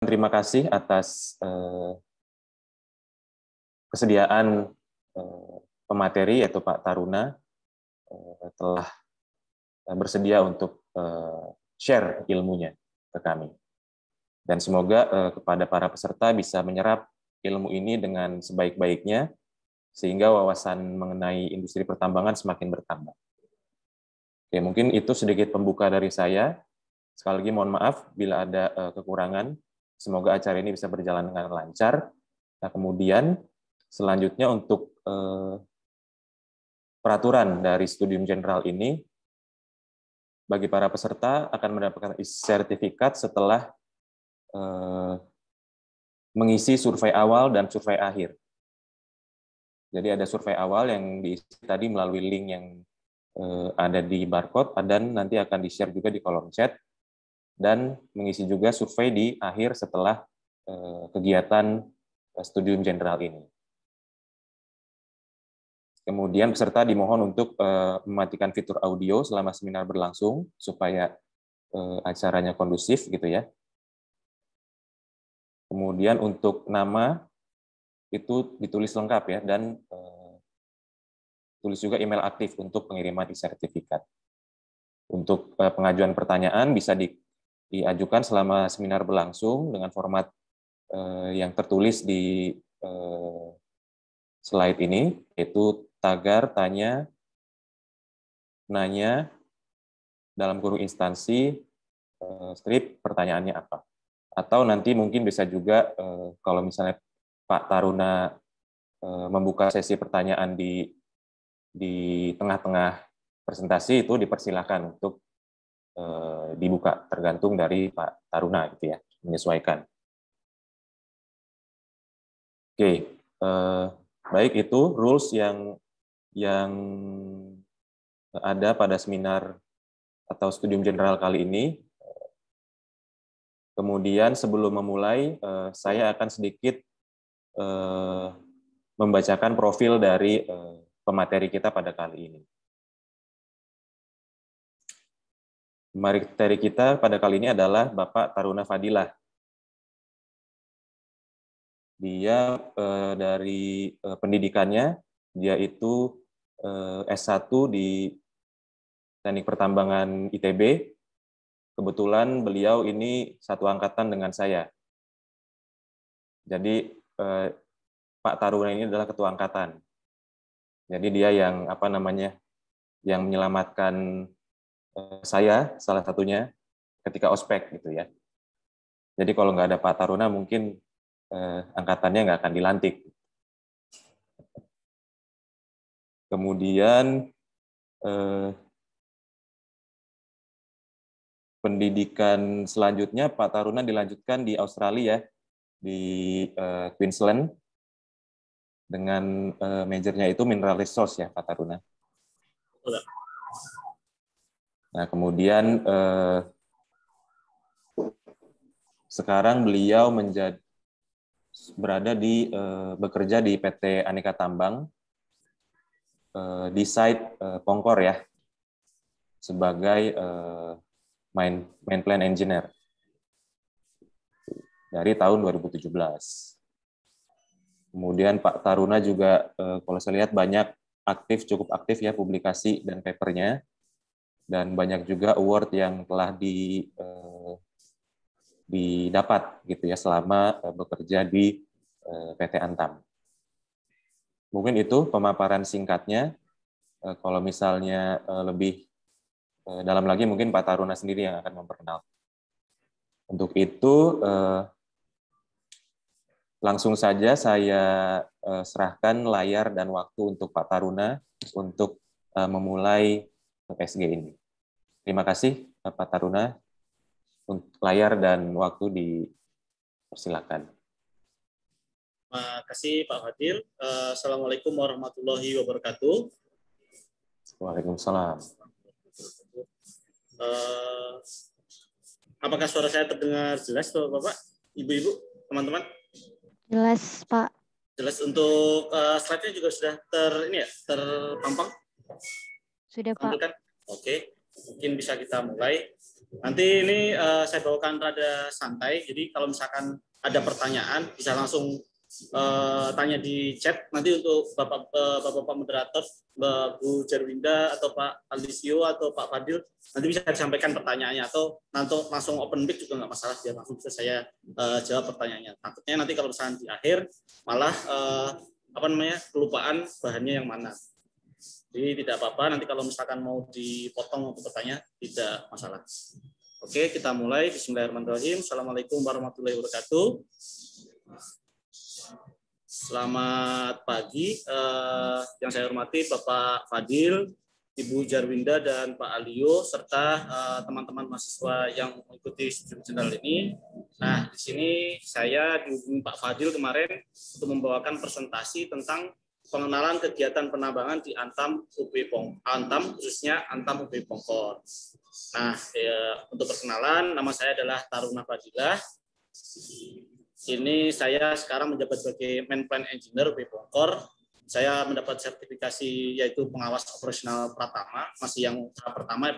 terima kasih atas kesediaan pemateri, yaitu Pak Taruna, telah bersedia untuk share ilmunya ke kami. Dan semoga kepada para peserta bisa menyerap ilmu ini dengan sebaik-baiknya, sehingga wawasan mengenai industri pertambangan semakin bertambah. Oke, mungkin itu sedikit pembuka dari saya. Sekali lagi mohon maaf bila ada kekurangan. Semoga acara ini bisa berjalan dengan lancar. Nah, kemudian selanjutnya untuk peraturan dari studium general ini, bagi para peserta akan mendapatkan sertifikat setelah mengisi survei awal dan survei akhir. Jadi ada survei awal yang diisi tadi melalui link yang ada di barcode, dan nanti akan di-share juga di kolom chat, dan mengisi juga survei di akhir setelah kegiatan studium general ini. Kemudian peserta dimohon untuk mematikan fitur audio selama seminar berlangsung supaya acaranya kondusif gitu ya. Kemudian untuk nama itu ditulis lengkap ya, dan tulis juga email aktif untuk pengiriman e-sertifikat. Untuk pengajuan pertanyaan bisa diajukan selama seminar berlangsung dengan format yang tertulis di slide ini, yaitu tagar, tanya, nanya, dalam kurung instansi, strip, pertanyaannya apa. Atau nanti mungkin bisa juga, kalau misalnya Pak Taruna membuka sesi pertanyaan di tengah-tengah presentasi, itu dipersilakan untuk dibuka, tergantung dari Pak Taruna, gitu ya, menyesuaikan. Oke, baik, itu rules yang ada pada seminar atau studium general kali ini. Kemudian sebelum memulai, saya akan sedikit membacakan profil dari pemateri kita pada kali ini. Pemateri kita pada kali ini adalah Bapak Taruna Fadilah. Dia dari pendidikannya, dia itu S1 di Teknik Pertambangan ITB. Kebetulan beliau ini satu angkatan dengan saya. Jadi Pak Taruna ini adalah ketua angkatan. Jadi dia yang yang menyelamatkan saya salah satunya ketika ospek gitu ya. Jadi kalau nggak ada Pak Taruna mungkin angkatannya nggak akan dilantik. Kemudian pendidikan selanjutnya Pak Taruna dilanjutkan di Australia, di Queensland, dengan majornya itu mineral resource ya Pak Taruna. Nah, kemudian sekarang beliau bekerja di PT Aneka Tambang di site Pongkor ya, sebagai main plant engineer dari tahun 2017. Kemudian Pak Taruna juga kalau saya lihat cukup aktif ya publikasi dan papernya, dan banyak juga award yang telah didapat gitu ya selama bekerja di PT Antam. Mungkin itu pemaparan singkatnya. Kalau misalnya lebih dalam lagi mungkin Pak Taruna sendiri yang akan memperkenalkan. Untuk itu langsung saja saya serahkan layar dan waktu untuk Pak Taruna untuk memulai SG ini. Terima kasih Pak Taruna. Untuk layar dan waktu dipersilakan. Terima kasih Pak Fadil. Assalamualaikum warahmatullahi wabarakatuh. Waalaikumsalam. Apakah suara saya terdengar jelas, Bapak, Ibu-ibu, teman-teman? Jelas, Pak. Jelas. Untuk slide-nya juga sudah terpampang? Sudah, Pak. Oke, mungkin bisa kita mulai. Nanti ini saya bawakan rada santai, jadi kalau misalkan ada pertanyaan bisa langsung tanya di chat. Nanti untuk Bapak moderator, Mbak Bu Jarwinda atau Pak Alisio atau Pak Fadil, nanti bisa disampaikan pertanyaannya, atau nanti langsung open mic juga nggak masalah, biar langsung bisa saya jawab pertanyaannya. Takutnya nanti kalau misalkan di akhir malah kelupaan bahannya yang mana. Jadi tidak apa-apa, nanti kalau misalkan mau dipotong untuk bertanya, tidak masalah. Oke, kita mulai. Bismillahirrahmanirrahim. Assalamualaikum warahmatullahi wabarakatuh. Selamat pagi. Yang saya hormati Bapak Fadil, Ibu Jarwinda, dan Pak Alio, serta teman-teman mahasiswa yang mengikuti studi general ini. Nah, di sini saya dihubungi Pak Fadil kemarin untuk membawakan presentasi tentang pengenalan kegiatan penambangan di Antam UB Antam, khususnya Antam UB Pongkor. Nah, untuk perkenalan, nama saya adalah Taruna Fadilah. Ini saya sekarang menjabat sebagai Main Plant Engineer UB Pongkor. Saya mendapat sertifikasi yaitu pengawas operasional pratama, masih yang tahap pertama,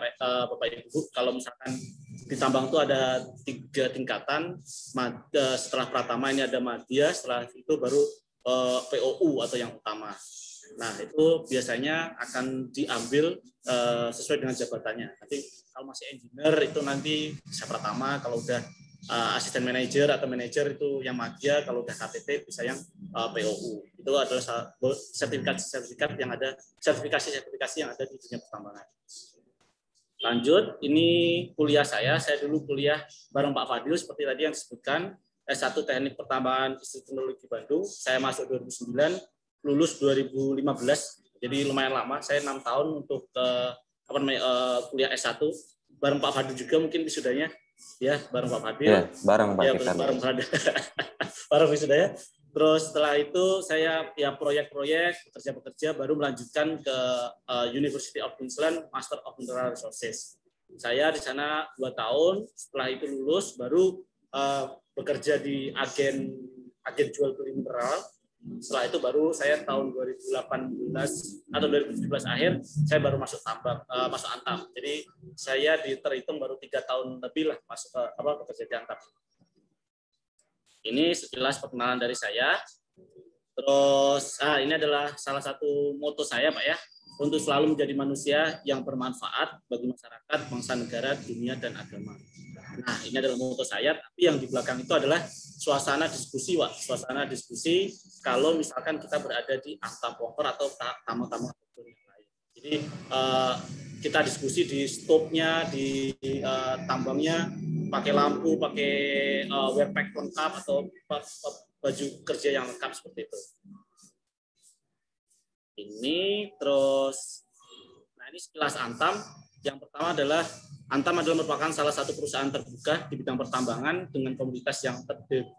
Bapak Ibu. Kalau misalkan di tambang itu ada 3 tingkatan. Setelah pratama ini ada madya, setelah itu baru POU atau yang utama. Nah, itu biasanya akan diambil sesuai dengan jabatannya. Nanti kalau masih engineer itu nanti bisa pertama, kalau udah asisten manajer atau manajer itu yang madya, kalau udah KTT bisa yang POU. Itu adalah sertifikasi yang ada, sertifikasi yang ada di dunia pertambangan. Lanjut, ini kuliah saya dulu kuliah bareng Pak Fadil seperti tadi yang disebutkan. S1 Teknik Pertambangan Institut Teknologi Bandung. Saya masuk 2009, lulus 2015. Jadi lumayan lama. Saya 6 tahun untuk kuliah S1. Bareng Pak Fadil juga mungkin wisudanya. Ya, bareng Pak Fadil. Ya, bareng Pak. Ya, bareng Fadil. Bareng wisudanya. Terus setelah itu saya ya proyek-proyek, bekerja baru melanjutkan ke University of Queensland Master of Mineral Resources. Saya di sana 2 tahun. Setelah itu lulus baru bekerja di agen jual beli mineral. Setelah itu baru saya tahun 2018 atau 2017 akhir saya baru masuk masuk Antam. Jadi saya terhitung baru 3 tahun lebih lah masuk bekerja di Antam. Ini sekilas perkenalan dari saya. Terus ini adalah salah satu moto saya, Pak ya, untuk selalu menjadi manusia yang bermanfaat bagi masyarakat, bangsa, negara, dunia, dan agama. Nah, ini adalah moto saya, tapi yang di belakang itu adalah suasana diskusi, Wak. Suasana diskusi kalau misalkan kita berada di Antam Pongkor atau tamu-tamu yang lain. Jadi kita diskusi di stopnya, di tambangnya, pakai lampu, pakai wear pack lengkap atau baju kerja yang lengkap seperti itu. Ini terus, nah ini sekilas Antam. Yang pertama adalah Antam adalah merupakan salah satu perusahaan terbuka di bidang pertambangan dengan komoditas yang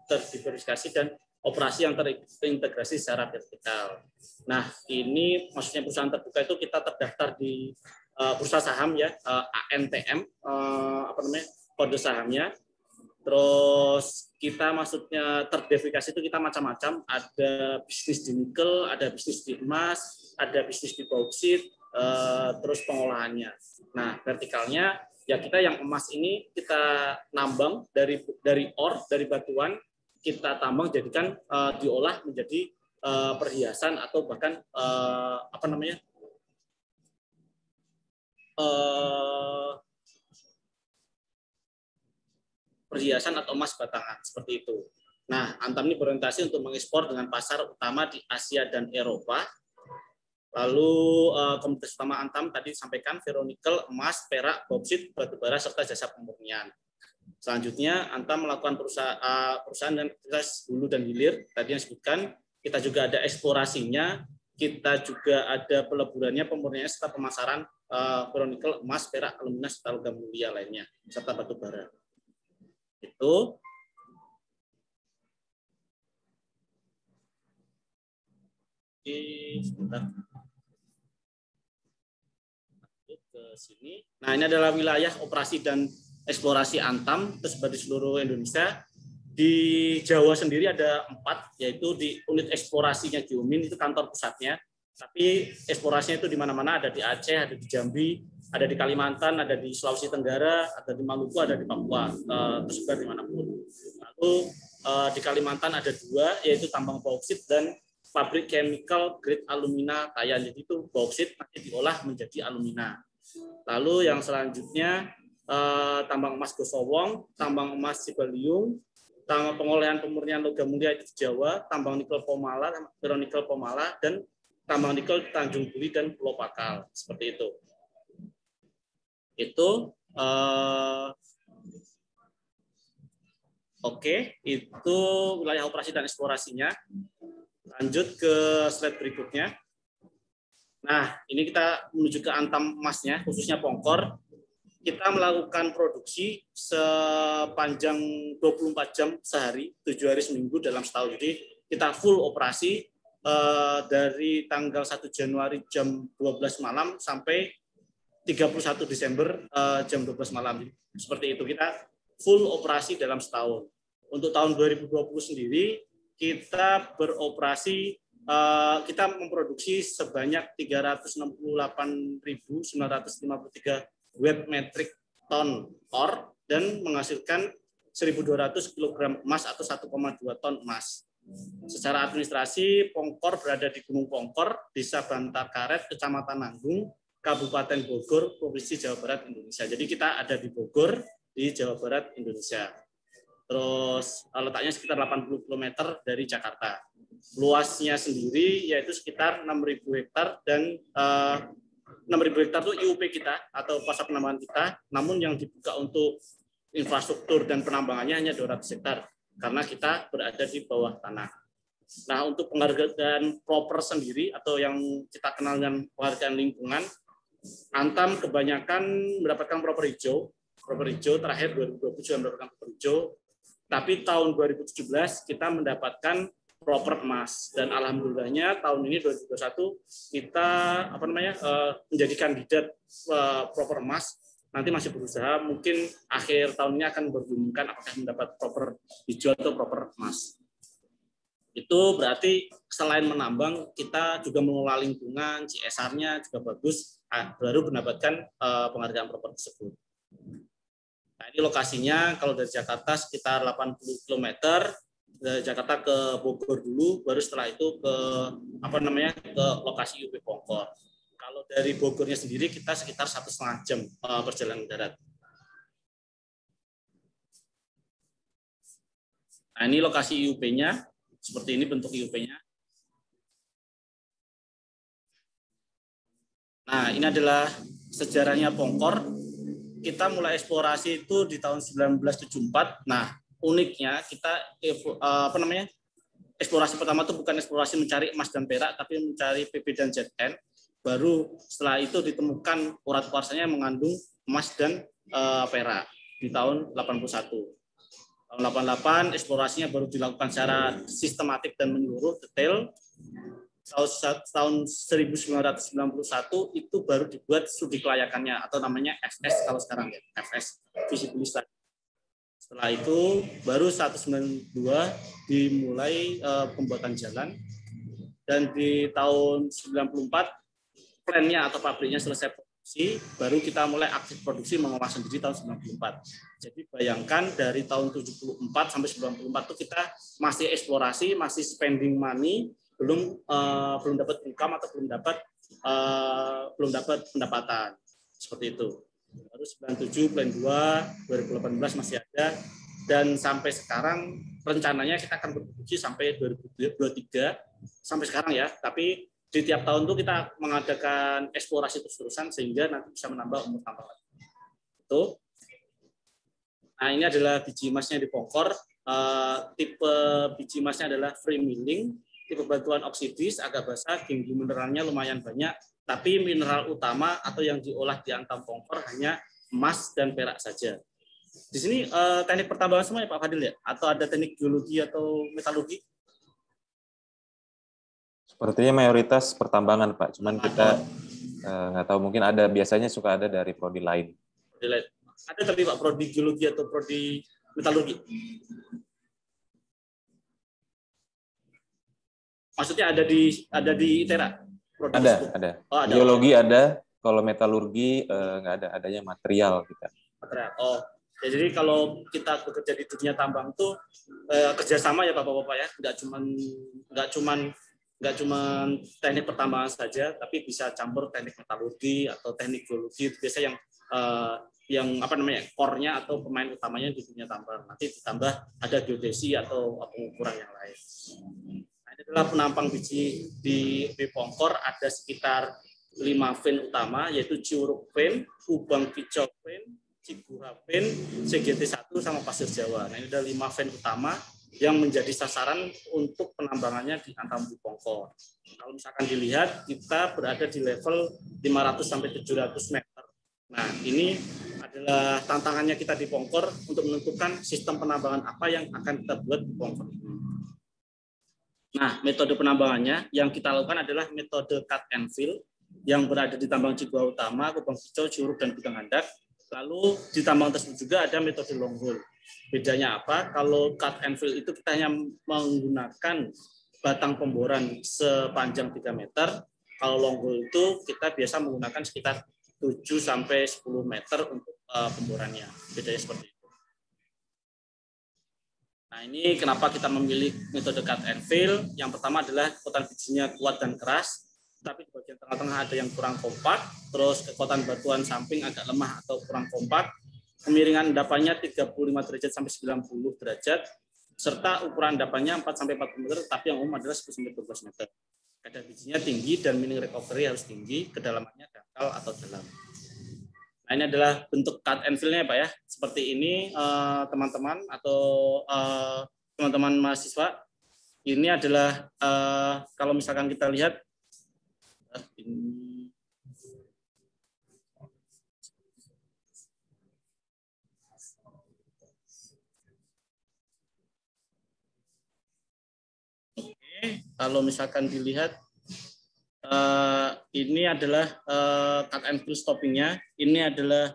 terdiversifikasi dan operasi yang terintegrasi secara vertikal. Nah, ini maksudnya perusahaan terbuka itu kita terdaftar di bursa saham ya, ANTM, kode sahamnya. Terus kita maksudnya terdiversifikasi itu kita macam-macam, ada bisnis di nikel, ada bisnis di emas, ada bisnis di bauksit, terus pengolahannya. Nah, vertikalnya ya kita yang emas ini kita nambang dari batuan, kita tambang jadikan diolah menjadi perhiasan atau bahkan perhiasan atau emas batangan seperti itu. Nah, Antam ini berorientasi untuk mengekspor dengan pasar utama di Asia dan Eropa. Lalu komoditas utama Antam tadi disampaikan ferronikel, emas, perak, bauksit, batubara serta jasa pemurnian. Selanjutnya Antam melakukan perusahaan dan aktivitas hulu dan hilir tadi yang disebutkan. Kita juga ada eksplorasinya, kita juga ada peleburannya, pemurniannya serta pemasaran ferronikel, emas, perak, alumina serta logam mulia lainnya serta batubara. Itu sebentar ke sini. Nah, ini adalah wilayah operasi dan eksplorasi Antam tersebar di seluruh Indonesia. Di Jawa sendiri ada 4, yaitu di unit eksplorasinya Geomin itu kantor pusatnya. Tapi eksplorasinya itu di mana-mana, ada di Aceh, ada di Jambi, Ada di Kalimantan, ada di Sulawesi Tenggara, ada di Maluku, ada di Papua, tersebar dimanapun. Lalu di Kalimantan ada 2, yaitu tambang bauksit dan pabrik chemical grade alumina Tayan. Jadi itu bauksit nanti diolah menjadi alumina. Lalu yang selanjutnya tambang emas Gosowong, tambang emas Cibaliung, tambang pengolahan pemurnian logam mulia di Jawa, tambang nikel Pomala, ferronikel Pomala, dan tambang nikel Tanjung Buri dan Pulau Pakal. Seperti itu. Itu oke, itu wilayah operasi dan eksplorasinya. Lanjut ke slide berikutnya. Nah, ini kita menuju ke antam emasnya, khususnya Pongkor. Kita melakukan produksi sepanjang 24 jam sehari, 7 hari seminggu dalam setahun. Jadi kita full operasi dari tanggal 1 Januari jam 12 malam sampai 31 Desember jam 12 malam. Seperti itu, kita full operasi dalam setahun. Untuk tahun 2020 sendiri, kita beroperasi, kita memproduksi sebanyak 368.953 wet metric ton ore dan menghasilkan 1.200 kg emas atau 1,2 ton emas. Secara administrasi, Pongkor berada di Gunung Pongkor, Desa Bantar Karet, Kecamatan Nanggung, Kabupaten Bogor, Provinsi Jawa Barat, Indonesia. Jadi kita ada di Bogor, di Jawa Barat, Indonesia. Terus letaknya sekitar 80 km dari Jakarta. Luasnya sendiri yaitu sekitar 6.000 hektar dan 6.000 hektar itu IUP kita atau pasar penambangan kita. Namun yang dibuka untuk infrastruktur dan penambangannya hanya 200 hektar karena kita berada di bawah tanah. Nah, untuk penghargaan proper sendiri atau yang kita kenal dengan penghargaan lingkungan, Antam kebanyakan mendapatkan proper hijau. Proper hijau terakhir 2020 juga mendapatkan proper hijau. Tapi tahun 2017 kita mendapatkan proper emas dan alhamdulillahnya tahun ini 2021 kita menjadi kandidat proper emas. Nanti masih berusaha, mungkin akhir tahun ini akan berumumkan apakah mendapat proper hijau atau proper emas. Itu berarti selain menambang, kita juga mengelola lingkungan, CSR-nya juga bagus, baru mendapatkan penghargaan proper tersebut. Nah, ini lokasinya kalau dari Jakarta sekitar 80 km, dari Jakarta ke Bogor dulu, baru setelah itu ke ke lokasi IUP Pongkor. Kalau dari Bogornya sendiri kita sekitar 1,5 jam perjalanan darat. Nah, ini lokasi IUP-nya. Seperti ini bentuk IUP-nya. Nah, ini adalah sejarahnya Pongkor. Kita mulai eksplorasi itu di tahun 1974. Nah, uniknya kita eksplorasi pertama itu bukan eksplorasi mencari emas dan perak, tapi mencari PP dan ZN. Baru setelah itu ditemukan urat kuarsanya yang mengandung emas dan perak di tahun 81. Tahun 88 eksplorasinya baru dilakukan secara sistematik dan menyeluruh detail. Tahun 1991 itu baru dibuat studi kelayakannya atau namanya FS kalau sekarang ya, FS Feasibility Study. Setelah itu baru 192 dimulai pembuatan jalan dan di tahun 94 plannya atau pabriknya selesai produksi, baru kita mulai aktif produksi mengolah sendiri tahun 94. Jadi bayangkan dari tahun 74 sampai 94 itu kita masih eksplorasi, masih spending money, belum dapat income atau belum dapat pendapatan. Seperti itu. Baru 97 plan 2, 2018 masih ada dan sampai sekarang rencananya kita akan berproduksi sampai 2023 sampai sekarang ya, tapi di tiap tahun itu kita mengadakan eksplorasi terus-terusan sehingga nanti bisa menambah umur tambang. Itu. Nah, ini adalah biji emasnya di Pongkor. Tipe biji emasnya adalah free milling, tipe batuan oksidis, agak basah, tinggi mineralnya lumayan banyak, tapi mineral utama atau yang diolah di Antam Pongkor hanya emas dan perak saja. Di sini teknik pertambangan semua ya Pak Fadil ya? Atau ada teknik geologi atau metalurgi? Sepertinya mayoritas pertambangan Pak, cuman kita nggak tahu, mungkin ada, biasanya suka ada dari prodi lain. Ada tapi Pak prodi geologi atau prodi metalurgi? Maksudnya ada di ITERA? Ada. Oh, ada. Geologi ada, Kalau metalurgi nggak ada, adanya material kita. Material. Oh, ya, jadi kalau kita bekerja di dunia tambang tuh kerjasama ya Bapak-Bapak ya, nggak cuman teknik pertambangan saja, tapi bisa campur teknik metalurgi atau teknik geologi. Itu biasa yang apa namanya core-nya atau pemain utamanya di dunia tambang. Nanti ditambah ada geodesi atau pengukuran yang lain. Nah, ini adalah penampang biji di Bepongkor, ada sekitar 5 vein utama, yaitu Ciuruk Vein, Ubang Kicau Vein, Ciguha Vein, CGT1 sama Pasir Jawa. Nah, ini ada 5 vein utama yang menjadi sasaran untuk penambangannya di Antam Bepongkor. Kalau misalkan dilihat, kita berada di level 500 sampai 700 meter. Nah, ini adalah tantangannya kita di Pongkor untuk menentukan sistem penambangan apa yang akan kita buat di Pongkor. Nah, metode penambangannya yang kita lakukan adalah metode cut and fill yang berada di tambang Ciguha Utama, Kubang Kicau, Ciuruk, dan Bidang Handak. Lalu di tambang tersebut juga ada metode long hole. Bedanya apa? Kalau cut and fill itu kita hanya menggunakan batang pemboran sepanjang 3 meter. Kalau long hole itu kita biasa menggunakan sekitar 7 sampai 10 meter untuk pemborannya. Bedanya seperti itu. Nah, ini kenapa kita memilih metode cut and fill. Yang pertama adalah kekuatan bijinya kuat dan keras, tapi di bagian tengah-tengah ada yang kurang kompak, terus kekuatan batuan samping agak lemah atau kurang kompak, kemiringan endapannya 35 derajat sampai 90 derajat, serta ukuran endapannya 4 sampai 40 meter, tapi yang umum adalah 10 sampai 12 meter. Kadar bijinya tinggi dan mining recovery harus tinggi, kedalamannya dangkal atau dalam. Nah, ini adalah bentuk cut and fill-nya Pak ya. Seperti ini teman-teman atau teman-teman mahasiswa. Ini adalah kalau misalkan kita lihat ini. Oke, kalau misalkan dilihat ini adalah cut and fill stoppingnya. Ini adalah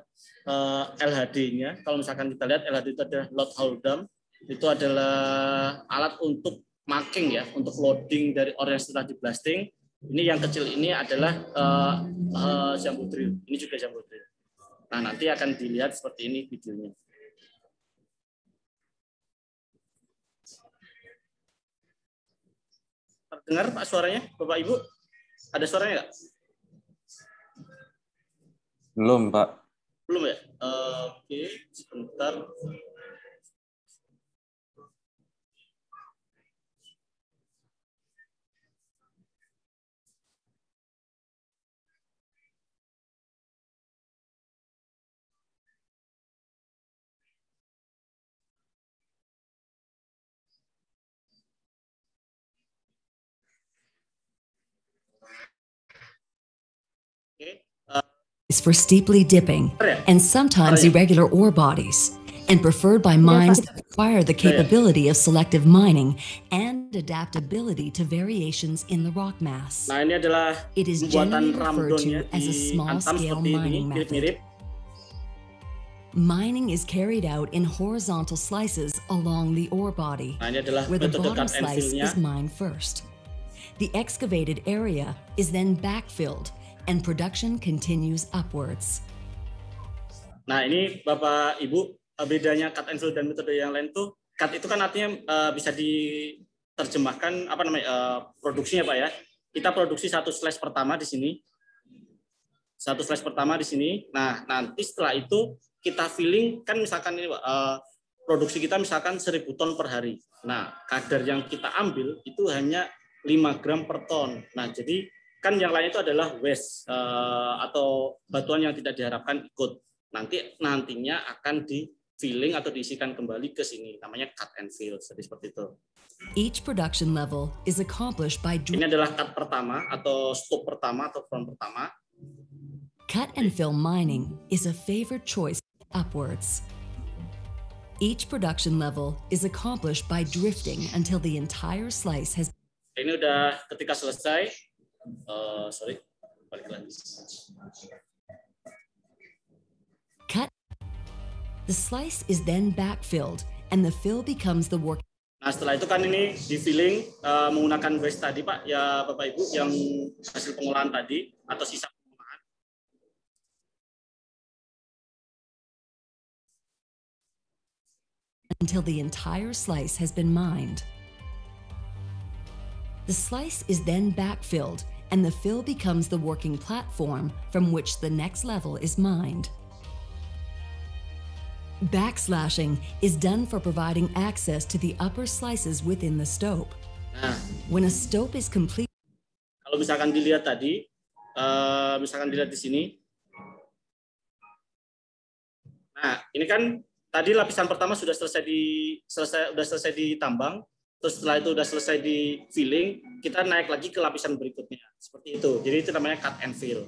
LHD-nya. Kalau misalkan kita lihat LHD itu adalah load hold down. Itu adalah alat untuk marking ya, untuk loading dari ore yang setelah di blasting. Ini yang kecil ini adalah jumbo drill. Ini juga jumbo drill. Nah, nanti akan dilihat seperti ini videonya. Terdengar Pak suaranya, Bapak Ibu? Ada suaranya nggak? Belum, Pak. Belum ya? Oke, sebentar. Is for steeply dipping and sometimes irregular ore bodies, and preferred by mines that require the capability of selective mining and adaptability to variations in the rock mass. Nah, ini adalah It is generally referred to as a small-scale mining method. Mining is carried out in horizontal slices along the ore body, Nah, ini adalah where the metode bottom cut and slice fill-nya. is mined first. The excavated area is then backfilled, and production continues upwards. Nah, ini Bapak Ibu, bedanya cut and fill dan metode yang lain tuh, cut itu kan artinya bisa diterjemahkan apa namanya produksinya Pak ya. Kita produksi satu slice pertama di sini. Satu slice pertama di sini. Nah, nanti setelah itu kita filling kan misalkan ini Pak, produksi kita misalkan 1000 ton per hari. Nah, kadar yang kita ambil itu hanya 5 gram per ton. Nah, jadi kan yang lain itu adalah waste atau batuan yang tidak diharapkan ikut. Nantinya akan di filling atau diisikan kembali ke sini, namanya cut and fill, seperti itu. Each production level is accomplished by Ini adalah cut pertama atau stop pertama atau front pertama. cut and fill mining is a favored choice upwards. Each production level is accomplished by drifting until the entire slice has. Ini udah ketika selesai. Balik lagi. Cut. The slice is then backfilled, and the fill becomes the work. Nah, setelah itu kan ini di filling menggunakan waste tadi Pak, ya Bapak Ibu, yang hasil pengolahan tadi atau sisa pengolahan. until the entire slice has been mined. The slice is then backfilled, and the fill becomes the working platform from which the next level is mined. Backslashing is done for providing access to the upper slices within the stope. Nah, when a stope is complete, kalau misalkan dilihat tadi, misalkan dilihat di sini. Nah, ini kan tadi lapisan pertama sudah selesai ditambang, terus setelah itu sudah selesai di filling, kita naik lagi ke lapisan berikutnya. Seperti itu. Jadi itu namanya cut and fill.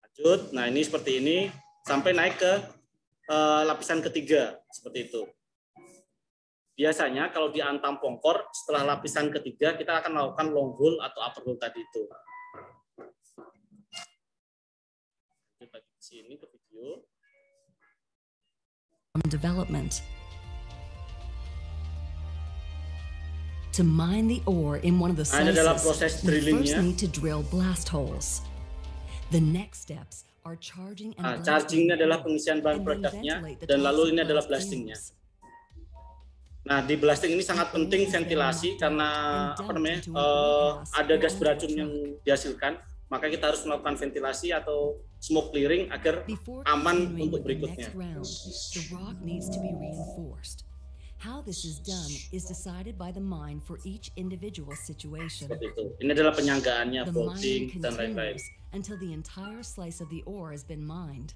Lanjut. Nah, ini seperti ini sampai naik ke lapisan ketiga seperti itu. Biasanya kalau di antam pongkor setelah lapisan ketiga kita akan melakukan long hole atau upper hole tadi itu. Kita ke sini ke video. Development. To mine the ore in one of the slices, we first need to drill blast holes. The next steps are charging and charging adalah pengisian bahan produknya, dan lalu ini adalah blastingnya. Nah, di blasting ini sangat penting ventilasi karena ada gas beracun yang dihasilkan, maka kita harus melakukan ventilasi atau smoke clearing agar aman untuk berikutnya. The rock needs to be reinforced. How this is done is decided by the mine for each individual situation. Seperti itu. Ini adalah penyanggaannya, bolting dan lain-lain. Until the entire slice of the ore has been mined.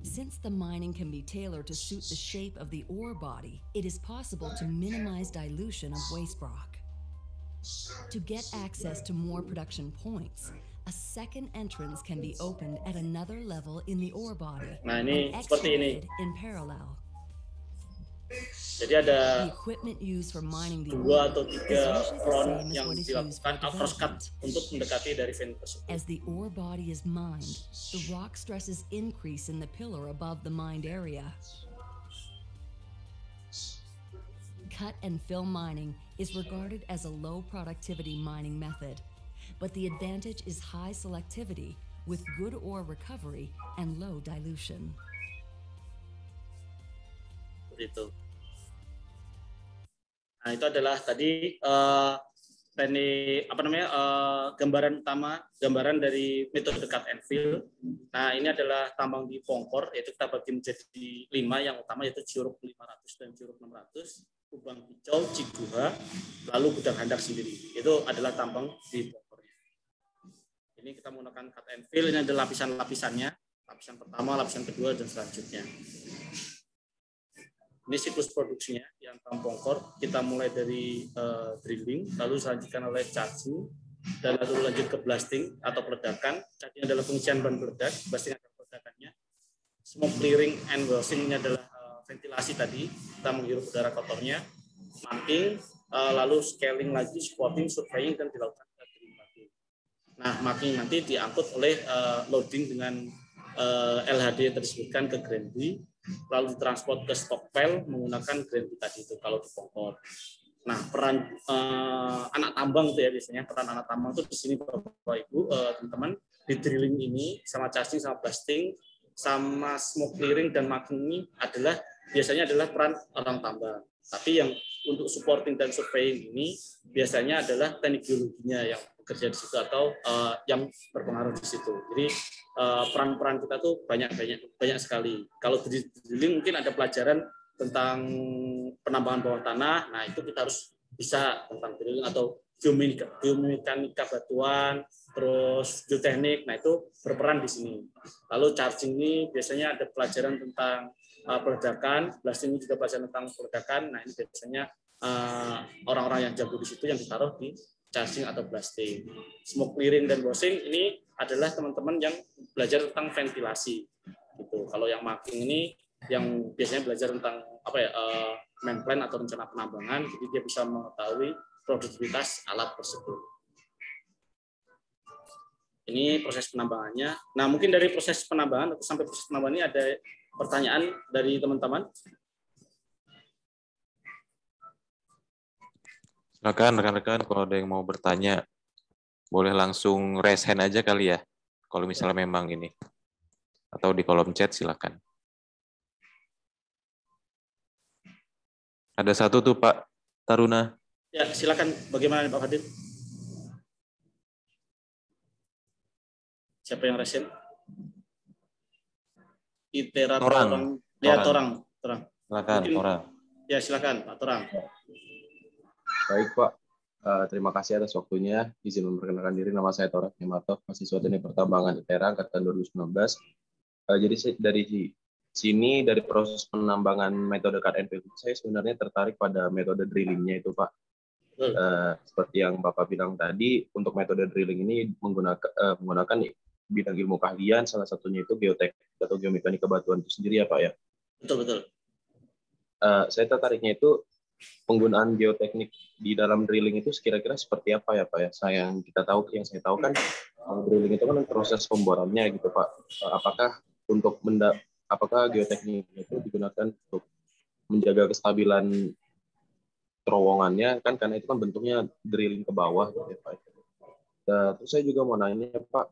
Since the mining can be tailored to suit the shape of the ore body, it is possible to minimize dilution of waste rock. To get access to more production points, a second entrance can be opened at another level in the ore body. Nah, ini seperti ini. In parallel. Jadi ada dua atau tiga front yang dilakukan cross cut untuk mendekati dari vein tersebut. As the ore body is mined, the rock stresses increase in the pillar above the mined area. Cut and fill mining is regarded as a low productivity mining method, but the advantage is high selectivity with good ore recovery and low dilution. Itu. Nah, itu adalah tadi gambaran dari metode cut and fill. Nah, ini adalah tambang di pongkor, yaitu kita bagi menjadi 5 yang utama, yaitu Curug 500 dan Curug 600, Kubang Kicau, Ciguha, lalu Gudang Handap sendiri. Itu adalah tambang di pongkornya. Ini kita menggunakan cut and fill, ini adalah lapisan-lapisannya, lapisan pertama, lapisan kedua, dan selanjutnya. Ini siklus produksinya di antam pongkor. Kita mulai dari drilling, lalu dilanjutkan oleh charging, dan lalu lanjut ke blasting atau peledakan. Charging adalah pengisian bahan peledak, blasting adalah peledakannya. Smoke clearing and washing ini adalah ventilasi tadi, kita menghirup udara kotornya. Marking, lalu scaling lagi, spotting, surveying, dan dilakukan drilling lagi. Nah, marking nanti diangkut oleh loading dengan LHD yang disebutkan ke Granby, lalu ditransport ke stockpile menggunakan Granby tadi itu kalau di pongkor. Nah, peran anak tambang itu ya biasanya, peran anak tambang itu di sini Bapak Ibu, teman-teman, di drilling ini sama charging sama blasting sama smoke clearing dan marking ini biasanya adalah peran orang tambang. Tapi yang untuk supporting dan surveying ini biasanya adalah teknik geologinya yang bekerja di situ atau yang berpengaruh di situ. Jadi peran-peran kita tuh banyak sekali. Kalau di drilling mungkin ada pelajaran tentang penambangan bawah tanah. Nah, itu kita harus bisa tentang drilling atau geomekanika batuan, terus geoteknik. Nah, itu berperan di sini. Lalu charging ini biasanya ada pelajaran tentang peledakan, blasting ini juga pelajaran tentang peledakan. Nah, ini biasanya orang-orang yang jago di situ yang ditaruh di charging atau blasting. Smoke clearing dan washing ini adalah teman-teman yang belajar tentang ventilasi. Gitu. Kalau yang marking ini yang biasanya belajar tentang main plan atau rencana penambangan, jadi dia bisa mengetahui produktivitas alat tersebut. Ini proses penambangannya. Nah, mungkin dari proses penambangan atau sampai proses penambangan ini ada pertanyaan dari teman-teman. Silakan rekan-rekan, kalau ada yang mau bertanya, boleh langsung raise hand aja kali ya, kalau misalnya memang ini atau di kolom chat silakan. Ada satu tuh Pak Taruna. Ya, silakan. Bagaimana Pak Fadil? Siapa yang resen? Iterator orang. Ya, Torang. Silakan, Torang. Ya, silakan Pak Torang. Baik Pak, terima kasih atas waktunya. Izin memperkenalkan diri, nama saya Torang Hematov, mahasiswa Teknik Pertambangan ITERA angkatan 2019. Jadi dari sini, dari proses penambangan metode cut and fill, saya sebenarnya tertarik pada metode drillingnya itu Pak. Seperti yang Bapak bilang tadi, untuk metode drilling ini menggunakan bidang ilmu keahlian, salah satunya itu geoteknik atau geomekanika batuan itu sendiri ya Pak ya. Betul. Saya tertariknya itu penggunaan geoteknik di dalam drilling itu kira-kira seperti apa ya Pak ya? Yang saya tahu kan drilling itu kan proses pemborannya gitu Pak. Apakah geoteknik itu digunakan untuk menjaga kestabilan terowongannya kan, karena itu kan bentuknya drilling ke bawah gitu ya Pak. Terus saya juga mau nanya Pak,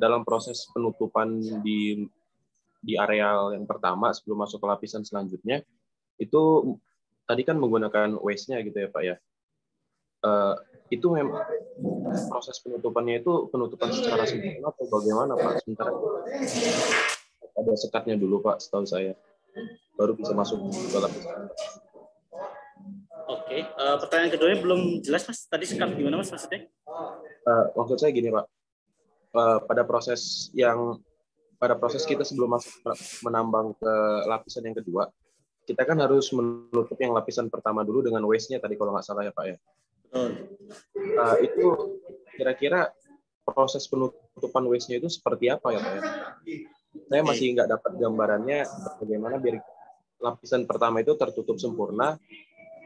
dalam proses penutupan di areal yang pertama sebelum masuk ke lapisan selanjutnya itu tadi kan menggunakan waste-nya gitu ya Pak ya. Itu memang proses penutupannya itu penutupan secara sempurna atau bagaimana Pak? Sementara ada sekatnya dulu Pak, setahu saya. Baru bisa masuk ke lapisan. Oke, pertanyaan keduanya belum jelas Mas. Tadi sekat gimana Mas maksudnya? Maksud saya gini Pak. Pada proses kita sebelum masuk menambang ke lapisan yang kedua, kita kan harus menutup yang lapisan pertama dulu dengan waste-nya tadi kalau nggak salah ya Pak ya. Itu kira-kira proses penutupan waste-nya itu seperti apa ya Pak ya? Saya masih nggak dapat gambarannya bagaimana biar lapisan pertama itu tertutup sempurna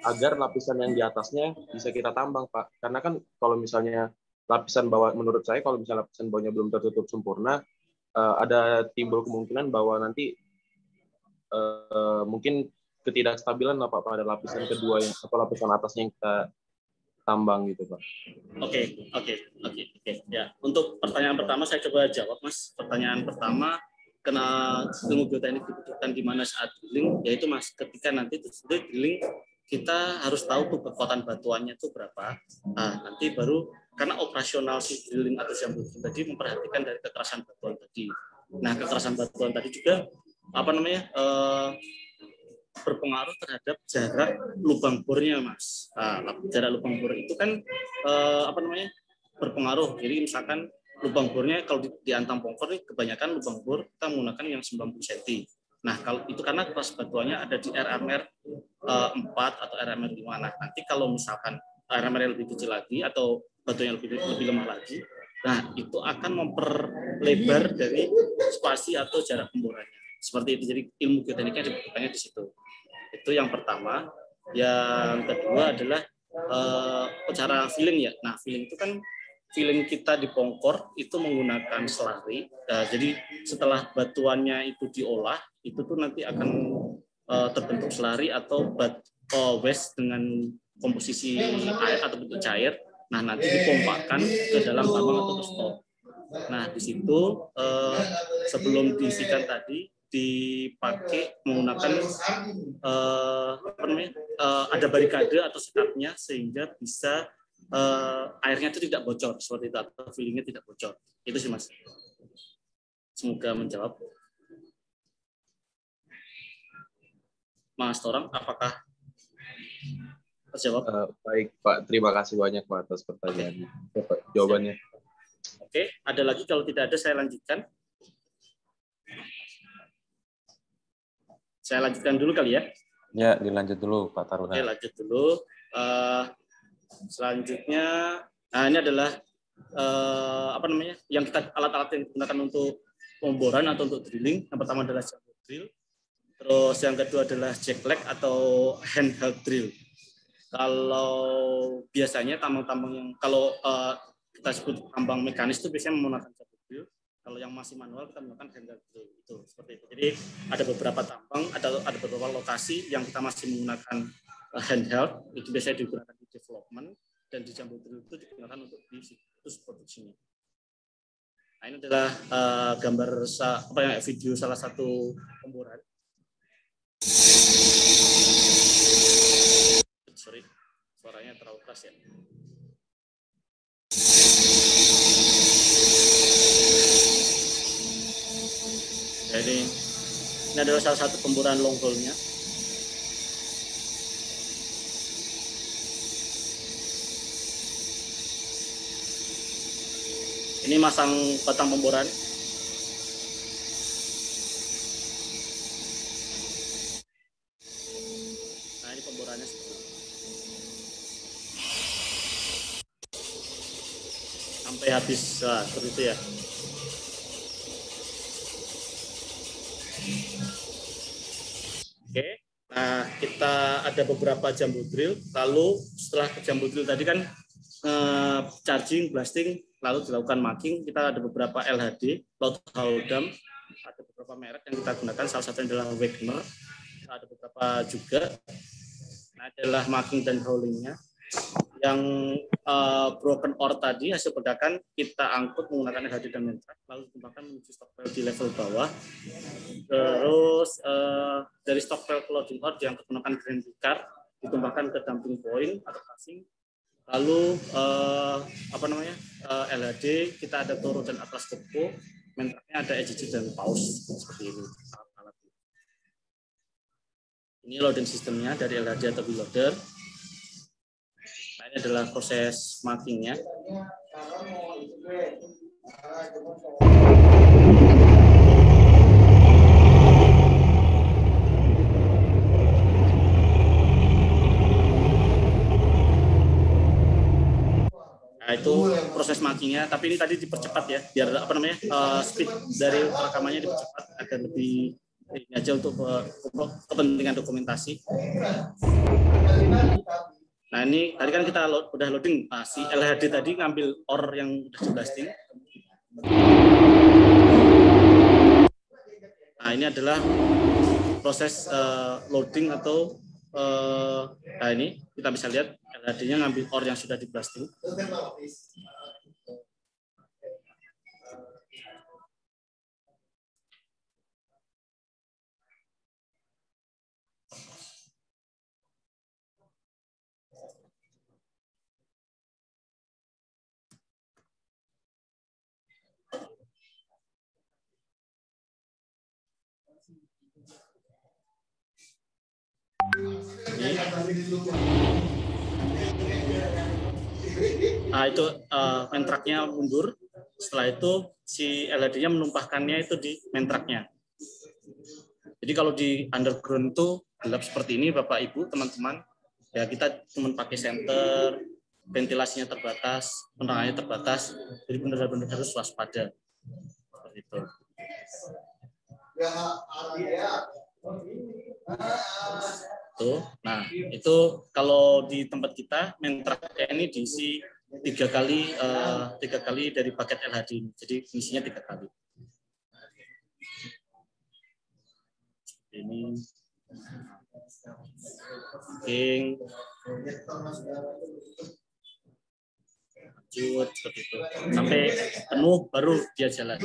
agar lapisan yang di atasnya bisa kita tambang Pak. Karena kan kalau misalnya lapisan bawah, menurut saya kalau misalnya lapisan bawahnya belum tertutup sempurna, ada timbul kemungkinan bahwa nanti mungkin ketidakstabilan lah Pak pada lapisan kedua atau lapisan atasnya yang kita tambang gitu Pak. Oke. Ya, untuk pertanyaan pertama saya coba jawab Mas. Pertanyaan pertama, kena ilmu geoteknik dibutuhkan di mana saat drilling, yaitu Mas ketika nanti drilling kita harus tahu tuh kekuatan batuannya itu berapa. Nah, nanti baru karena operasional si drilling atau jambul tadi memperhatikan dari kekerasan batuan tadi. Nah, kekerasan batuan tadi juga berpengaruh terhadap jarak lubang bornya Mas. Nah, jarak lubang bor itu kan berpengaruh. Jadi misalkan lubang bornya kalau di Antang Pongkor ini kebanyakan lubang bor kita menggunakan yang 90 cm. Nah, kalau itu karena keras batuannya ada di RMR 4 atau RMR 5. Nah, nanti kalau misalkan RMR yang lebih kecil lagi atau batuannya lebih lemah lagi, nah itu akan memperlebar dari spasi atau jarak pemborannya. Seperti itu. Jadi ilmu geotekniknya dibutuhkannya di situ. Itu yang pertama. Yang kedua adalah cara filling ya. Nah, filling itu kan filling kita di Pongkor itu menggunakan selari. Jadi setelah batuannya itu diolah, itu tuh nanti akan terbentuk selari atau waste dengan komposisi air atau bentuk cair. Nah, nanti dipompakan ke dalam tambang atau ke stok. Nah, di situ sebelum diisikan tadi dipakai menggunakan ada barikade atau sekatnya sehingga bisa airnya itu tidak bocor seperti itu atau fillingnya tidak bocor. Itu sih Mas. Semoga menjawab. Mas Torang, apakah terjawab? Baik Pak, terima kasih banyak Pak atas pertanyaan jawabannya. Oke, ada lagi? Kalau tidak ada saya lanjutkan. Saya lanjutkan dulu kali ya. Ya, dilanjut dulu Pak Taruna. Oke, lanjut dulu. Selanjutnya, nah ini adalah yang alat-alat yang digunakan untuk pemboran atau untuk drilling. Yang pertama adalah jambul drill. Terus yang kedua adalah jackleg atau handheld drill. Kalau biasanya tambang-tambang yang kalau kita sebut tambang mekanis itu biasanya menggunakan jambul drill. Kalau yang masih manual kita menggunakan handheld drill. Itu seperti itu. Jadi ada beberapa tambang, ada beberapa lokasi yang kita masih menggunakan handheld, itu biasanya digunakan di development, dan di jambul drill itu digunakan untuk di situs produksinya. Nah, ini adalah gambar video salah satu pemboran. Sorry, suaranya terlalu keras ya. Jadi ini adalah salah satu pemboran long hole-nya. Ini masang batang pemboran. Nah, ini pemborannya sampai habis, seperti itu ya. Oke, nah kita ada beberapa jumbo drill. Lalu setelah jumbo drill tadi kan charging, blasting, lalu dilakukan marking. Kita ada beberapa LHD, load hole dam, ada beberapa merek yang kita gunakan. Salah satunya adalah Wagner, ada beberapa juga. Nah, adalah marking dan hauling-nya. Yang broken ore tadi hasil pedakan kita angkut menggunakan LHD dan mentrak, lalu ditumpahkan menuju stockpile di level bawah. Terus dari stockpile ke loading ore diangkut menggunakan grand car, ditumpahkan ke dumping point atau casing. Lalu LHD kita ada Toro dan Atlas Copco, mentraknya ada EGG dan Paus seperti ini. Ini loading sistemnya dari LHD atau wheel loader. Nah, ini adalah proses markingnya. Nah, itu proses markingnya, tapi ini tadi dipercepat ya, biar speed dari rekamannya dipercepat agar lebih ini aja untuk kepentingan dokumentasi. Nah, ini tadi kan kita udah loading, si LHD tadi ngambil ore yang udah di blasting. Nah, ini adalah proses loading atau nah ini kita bisa lihat LHD-nya ngambil ore yang sudah di blasting. Nah, itu mentraknya mundur. Setelah itu si LHD-nya menumpahkannya itu di mentraknya. Jadi kalau di underground itu gelap seperti ini, Bapak Ibu, teman-teman, ya kita cuma pakai senter, ventilasinya terbatas, penerangannya terbatas, jadi benar-benar harus waspada. Seperti itu. Tuh, nah itu kalau di tempat kita mentraknya ini diisi 3 kali dari paket LHD ini, jadi isinya 3 kali. Ini king lanjut seperti itu sampai penuh baru dia jalan.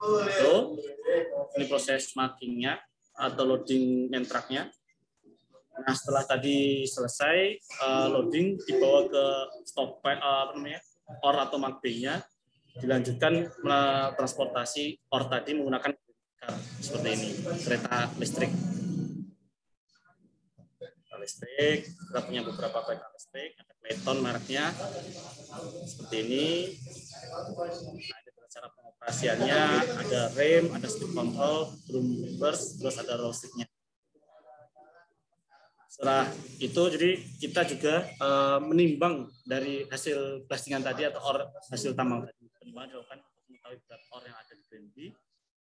Itu ini proses markingnya atau loading mentraknya. Nah, setelah tadi selesai loading, dibawa ke stockpile ore atau mark bay-nya, dilanjutkan transportasi ore tadi menggunakan seperti ini, kereta listrik. Kita punya beberapa kereta listrik, ada Clayton mereknya seperti ini. Nah, ini cara pengoperasiannya, ada rem, ada speed control, drum reverse, terus ada roll stick-nya. Setelah itu, jadi kita juga menimbang dari hasil blastingan tadi atau hasil tambang tadi. Penimbangan dilakukan untuk mengetahui berat ore yang ada di Granby.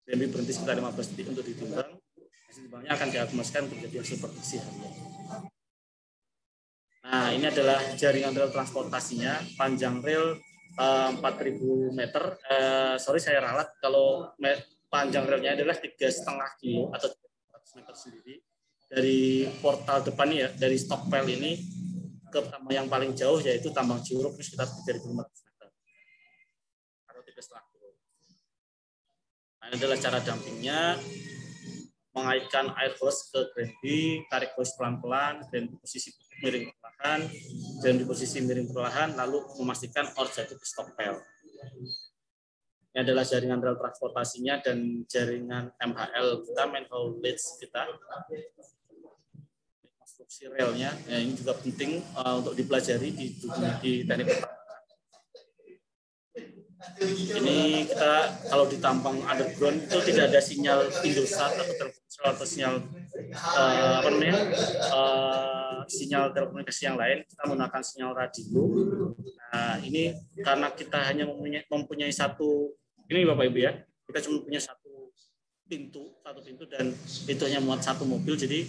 Granby berhenti sekitar 15 detik untuk ditimbang. Hasil timbangnya akan diakumulasikan menjadi hasil produksi harian. Nah, ini adalah jaringan rel transportasinya. Panjang rel 4.000 meter. Sorry saya ralat, kalau panjang relnya adalah 3,5 kilo atau 300 meter sendiri. Dari portal depan ya, dari stockpile ini ke tambang yang paling jauh yaitu tambang Ciuruk itu sekitar 3.500 meter atau 3,5 kilo. Nah, ini adalah cara dampingnya, mengaitkan air hose ke grandi, tarik hose pelan-pelan, dan di posisi miring perlahan, dan di posisi miring perlahan, lalu memastikan ore jatuh ke stockpile. Ini adalah jaringan rel transportasinya dan jaringan MHL kita, manhole leads kita. Konstruksi relnya, ya, ini juga penting untuk dipelajari di teknik pertambangan. Ini kita kalau di tambang underground itu tidak ada sinyal Indosat atau Telkomsel atau sinyal sinyal telekomunikasi yang lain. Kita menggunakan sinyal radio. Nah, ini karena kita hanya mempunyai satu, ini Bapak Ibu ya, kita cuma punya satu pintu dan itu hanya muat satu mobil, jadi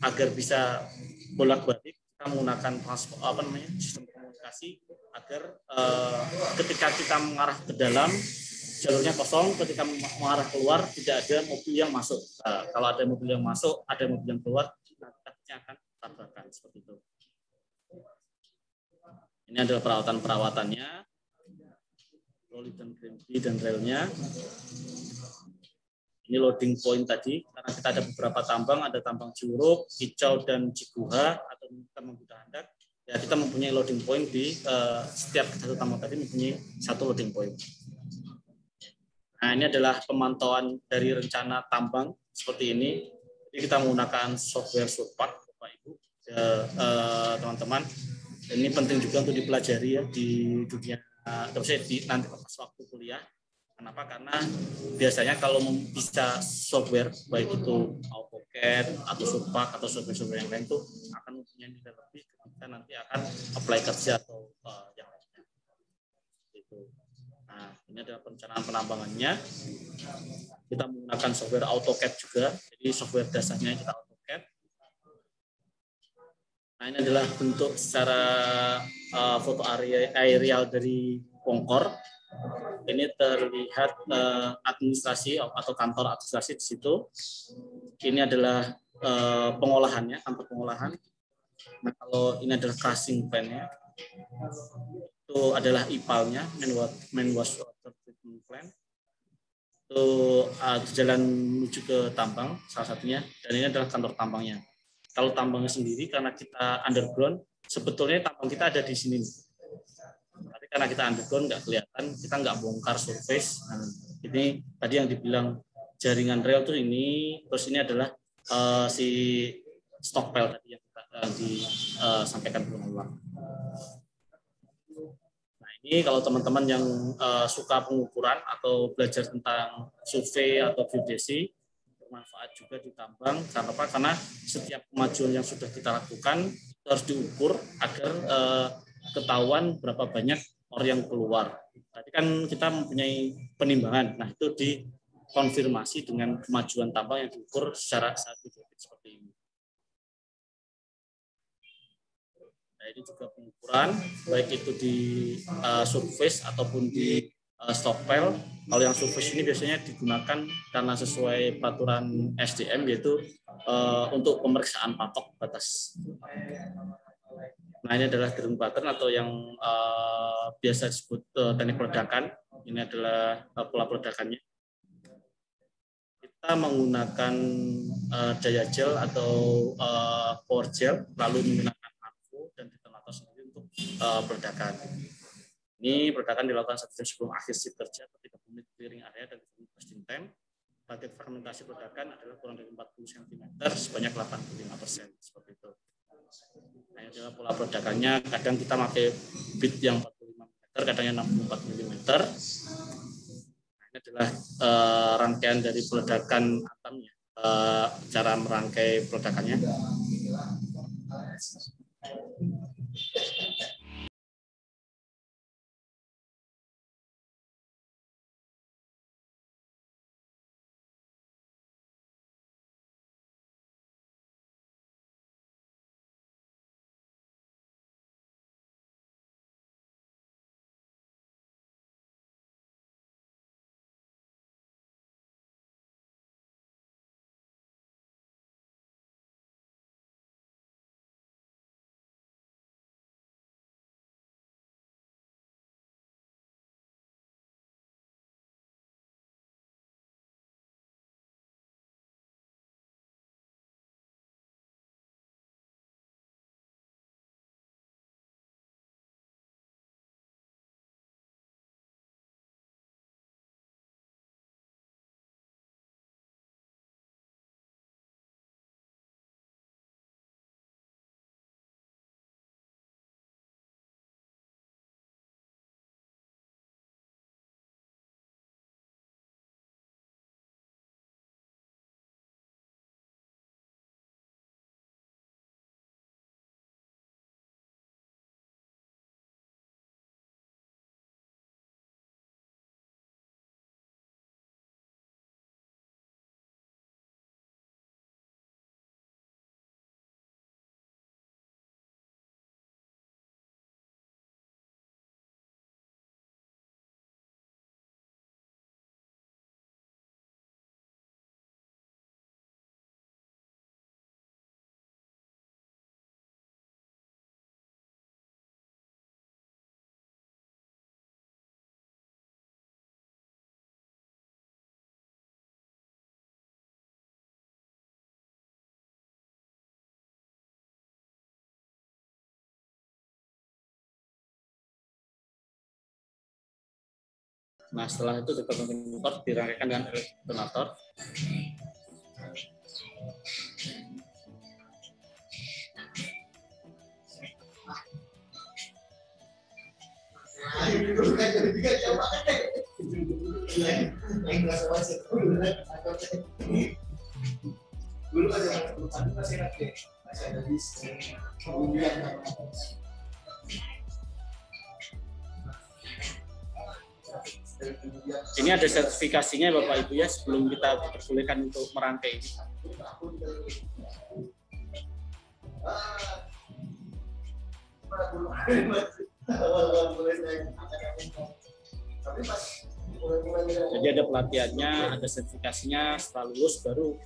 agar bisa bolak-balik kita menggunakan sistem komunikasi agar ketika kita mengarah ke dalam jalurnya kosong, ketika mengarah keluar tidak ada mobil yang masuk. Kalau ada mobil yang masuk, ada mobil yang keluar, takutnya akan tabrakan seperti itu. Ini adalah perawatannya, loli dan grandi dan relnya. Ini loading point tadi, karena kita ada beberapa tambang, ada tambang Ciuruk, Kicau, dan Ciguha, atau tambang Buta Handak. Ya, kita mempunyai loading point di setiap satu tambang tadi mempunyai satu loading point. Nah, ini adalah pemantauan dari rencana tambang seperti ini. Jadi kita menggunakan software Surpak, Bapak Ibu, teman-teman. Dan ini penting juga untuk dipelajari ya di dunia, terus nanti pas waktu kuliah. Kenapa? Karena biasanya kalau bisa software, baik itu AutoCAD atau Surpak atau software-software yang lain itu akan mempunyai nilai lebih ketika nanti akan apply kerja atau yang lainnya. Itu. Nah, ini adalah perencanaan penambangannya. Kita menggunakan software AutoCAD juga, jadi software dasarnya kita AutoCAD. Nah, ini adalah bentuk secara foto aerial dari Pongkor. Ini terlihat administrasi atau kantor administrasi di situ. Ini adalah pengolahannya, kantor pengolahan. Nah, kalau ini adalah crushing plant-nya, itu adalah IPAL-nya, main waste water treatment plant. Itu jalan menuju ke tambang salah satunya, dan ini adalah kantor tambangnya. Kalau tambangnya sendiri, karena kita underground, sebetulnya tambang kita ada di sini. Tapi karena kita underground nggak kelihatan, kita nggak bongkar surface. Nah, ini tadi yang dibilang jaringan rel tuh ini, terus ini adalah si stockpile tadi yang disampaikan berulang-ulang. Nah, ini kalau teman-teman yang suka pengukuran atau belajar tentang survei atau geodesi, bermanfaat juga di tambang. Karena apa? Karena setiap kemajuan yang sudah kita lakukan itu harus diukur agar ketahuan berapa banyak ore yang keluar. Tadi kan kita mempunyai penimbangan. Nah, itu dikonfirmasi dengan kemajuan tambang yang diukur secara saintifik seperti ini. Nah, ini juga pengukuran, baik itu di surface ataupun di stockpile. Kalau yang surface ini biasanya digunakan karena sesuai peraturan SDM, yaitu untuk pemeriksaan patok batas. Nah, ini adalah drill pattern atau yang biasa disebut teknik peledakan. Ini adalah pola peledakannya. Kita menggunakan daya gel atau power gel, lalu menggunakan argo dan detonator sendiri untuk peledakan. Ini peledakan dilakukan 1 jam sebelum akhir shift kerja, 30 menit clearing area dan 30 menit roasting time. Target fragmentasi peledakan adalah kurang dari 40 cm sebanyak 85%, seperti itu. Nah, ini adalah pola peledakannya. Kadang kita pakai bit yang 45 mm, kadang yang 64 mm. Nah, ini adalah rangkaian dari peledakan atomnya, cara merangkai peledakannya. Nah, setelah itu detonator dirangkaikan dengan detonator. Ini ada sertifikasinya Bapak Ibu ya, sebelum kita diperbolehkan untuk merangkai ini. Jadi ada pelatihannya, ada sertifikasinya, setelah lulus baru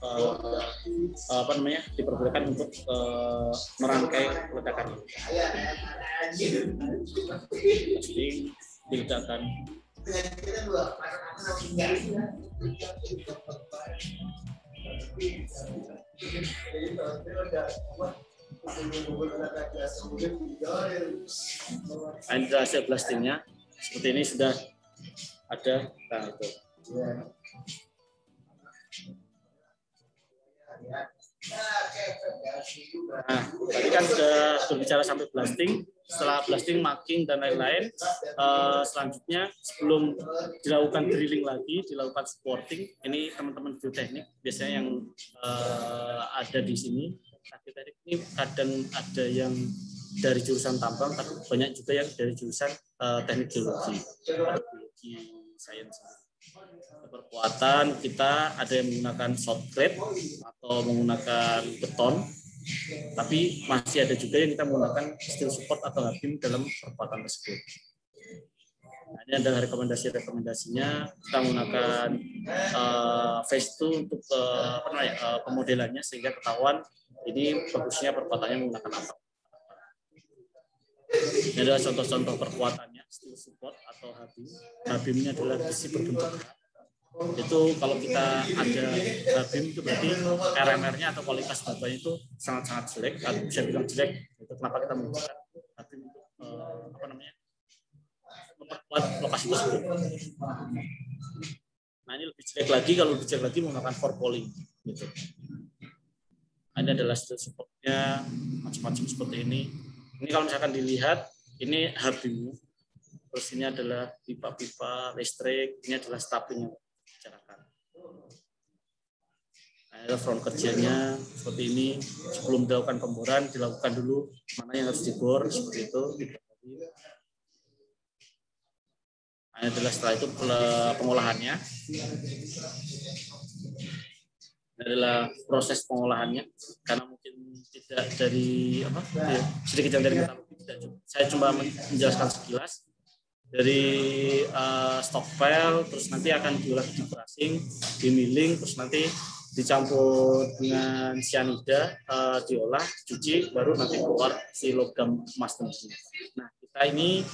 diperbolehkan untuk merangkai ledakan ini. Jadi diledakan. Ini hasil blastingnya seperti ini sudah ada. Nah, itu. Nah, tadi kan sudah berbicara sampai blasting. Setelah blasting, marking dan lain-lain, selanjutnya sebelum dilakukan drilling lagi, dilakukan supporting. Ini teman-teman geoteknik biasanya yang ada di sini. Nah, geoteknik ini kadang ada yang dari jurusan tambang, tapi banyak juga yang dari jurusan teknik geologi, biologi sains. Perkuatan kita ada yang menggunakan short grade atau menggunakan beton, tapi masih ada juga yang kita menggunakan steel support atau hard-beam dalam perkuatan tersebut. Nah, ini adalah rekomendasinya. Kita menggunakan phase 2 untuk pemodelannya sehingga ketahuan ini bagusnya perkuatannya menggunakan apa. Ini adalah contoh-contoh perkuatannya, steel support atau hard-beam. Hard-beamnya adalah besi berbentuk berat. Itu kalau kita ada hard-beam itu berarti RMR-nya atau kualitas batanya itu sangat-sangat jelek, atau bisa bilang jelek. Itu kenapa kita menggunakan hard-beam untuk memperkuat lokasi tersebut. Nah, ini lebih jelek lagi, kalau lebih jelek lagi menggunakan forpolling gitu. Ini adalah steel support-nya macam-macam seperti ini. Ini kalau misalkan dilihat, ini hard-beam. Terus ini adalah pipa-pipa listrik, ini adalah stapling yang bicarakan. Nah, ada front kerjanya seperti ini. Sebelum dilakukan pemboran, dilakukan dulu mana yang harus dibor seperti itu. Nah, ini adalah setelah itu pengolahannya. Ini adalah proses pengolahannya, karena mungkin tidak dari sedikit yang dari metallurgi. Saya cuma menjelaskan sekilas. Dari stockpile, terus nanti akan diolah di brushing, di milling, terus nanti dicampur dengan cyanida, diolah, dicuci, baru nanti keluar si logam emas tentunya. Nah, kita ini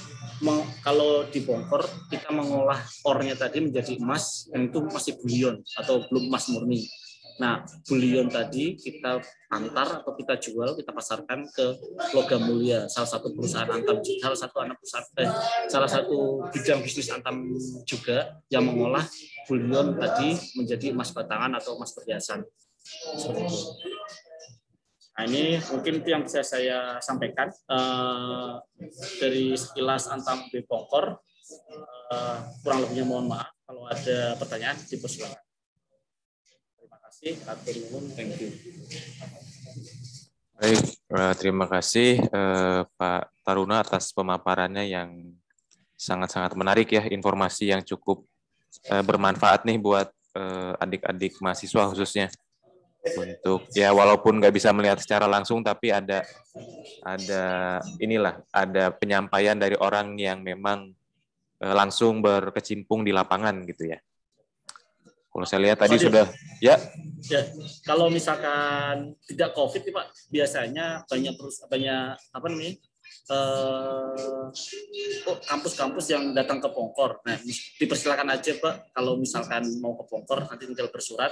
kalau dibongkar, kita mengolah ore-nya tadi menjadi emas, dan itu masih bullion atau belum emas murni. Nah, bullion tadi kita antar atau kita jual, kita pasarkan ke Logam Mulia, salah satu perusahaan Antam, salah satu bidang bisnis Antam juga yang mengolah bullion tadi menjadi emas batangan atau emas perhiasan. Seperti itu. Nah, ini mungkin itu yang bisa saya sampaikan dari sekilas Antam Bpongkor. Kurang lebihnya mohon maaf, kalau ada pertanyaan dipersilakan. Thank you. Baik, terima kasih Pak Taruna atas pemaparannya yang sangat-sangat menarik ya, informasi yang cukup bermanfaat nih buat adik-adik mahasiswa khususnya. Untuk ya walaupun nggak bisa melihat secara langsung, tapi ada penyampaian dari orang yang memang langsung berkecimpung di lapangan gitu ya. Kalau saya lihat tadi sudah ya. Kalau misalkan tidak COVID nih Pak, biasanya banyak kampus-kampus yang datang ke Pongkor. Nah, dipersilakan aja Pak, kalau misalkan mau ke Pongkor nanti tinggal bersurat,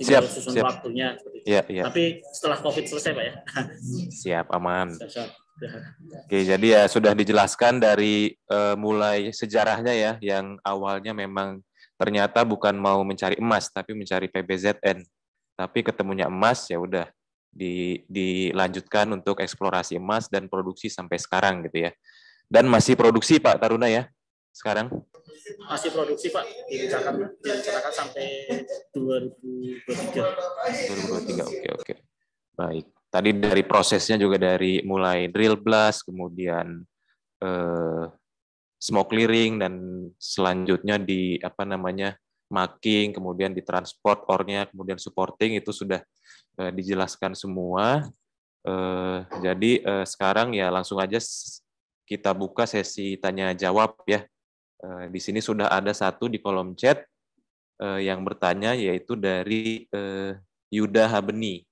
tinggal susun waktunya. Ya. Tapi setelah COVID selesai Pak ya. Siap, aman. Oke, jadi ya sudah dijelaskan dari mulai sejarahnya ya, yang awalnya memang ternyata bukan mau mencari emas, tapi mencari PBZN. Tapi ketemunya emas, ya udah dilanjutkan untuk eksplorasi emas dan produksi sampai sekarang gitu ya. Dan masih produksi Pak Taruna ya sekarang? Masih produksi Pak, direncanakan sampai 2023. 2023, oke. Baik. Tadi dari prosesnya juga dari mulai drill blast, kemudian smoke clearing, dan selanjutnya di marking, kemudian ditransport ore-nya, kemudian supporting, itu sudah dijelaskan semua. Jadi sekarang ya langsung aja kita buka sesi tanya jawab ya. Di sini sudah ada satu di kolom chat yang bertanya, yaitu dari Yuda Habeni.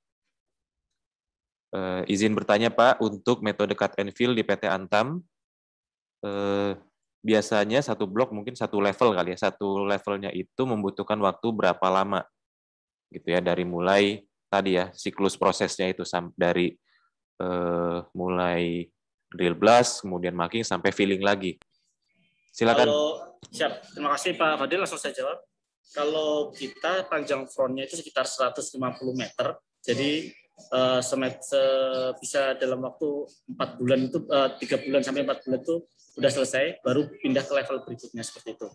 Izin bertanya Pak, untuk metode cut and fill di PT Antam, biasanya satu blok mungkin satu level kali ya, satu levelnya itu membutuhkan waktu berapa lama gitu ya, dari mulai tadi ya siklus prosesnya itu dari mulai drill blast, kemudian marking sampai filling lagi. Silakan. Siap, terima kasih Pak Fadil, langsung saya jawab. Kalau kita panjang frontnya itu sekitar 150 meter, jadi bisa dalam waktu 4 bulan itu 3 bulan sampai 4 bulan itu udah selesai, baru pindah ke level berikutnya seperti itu.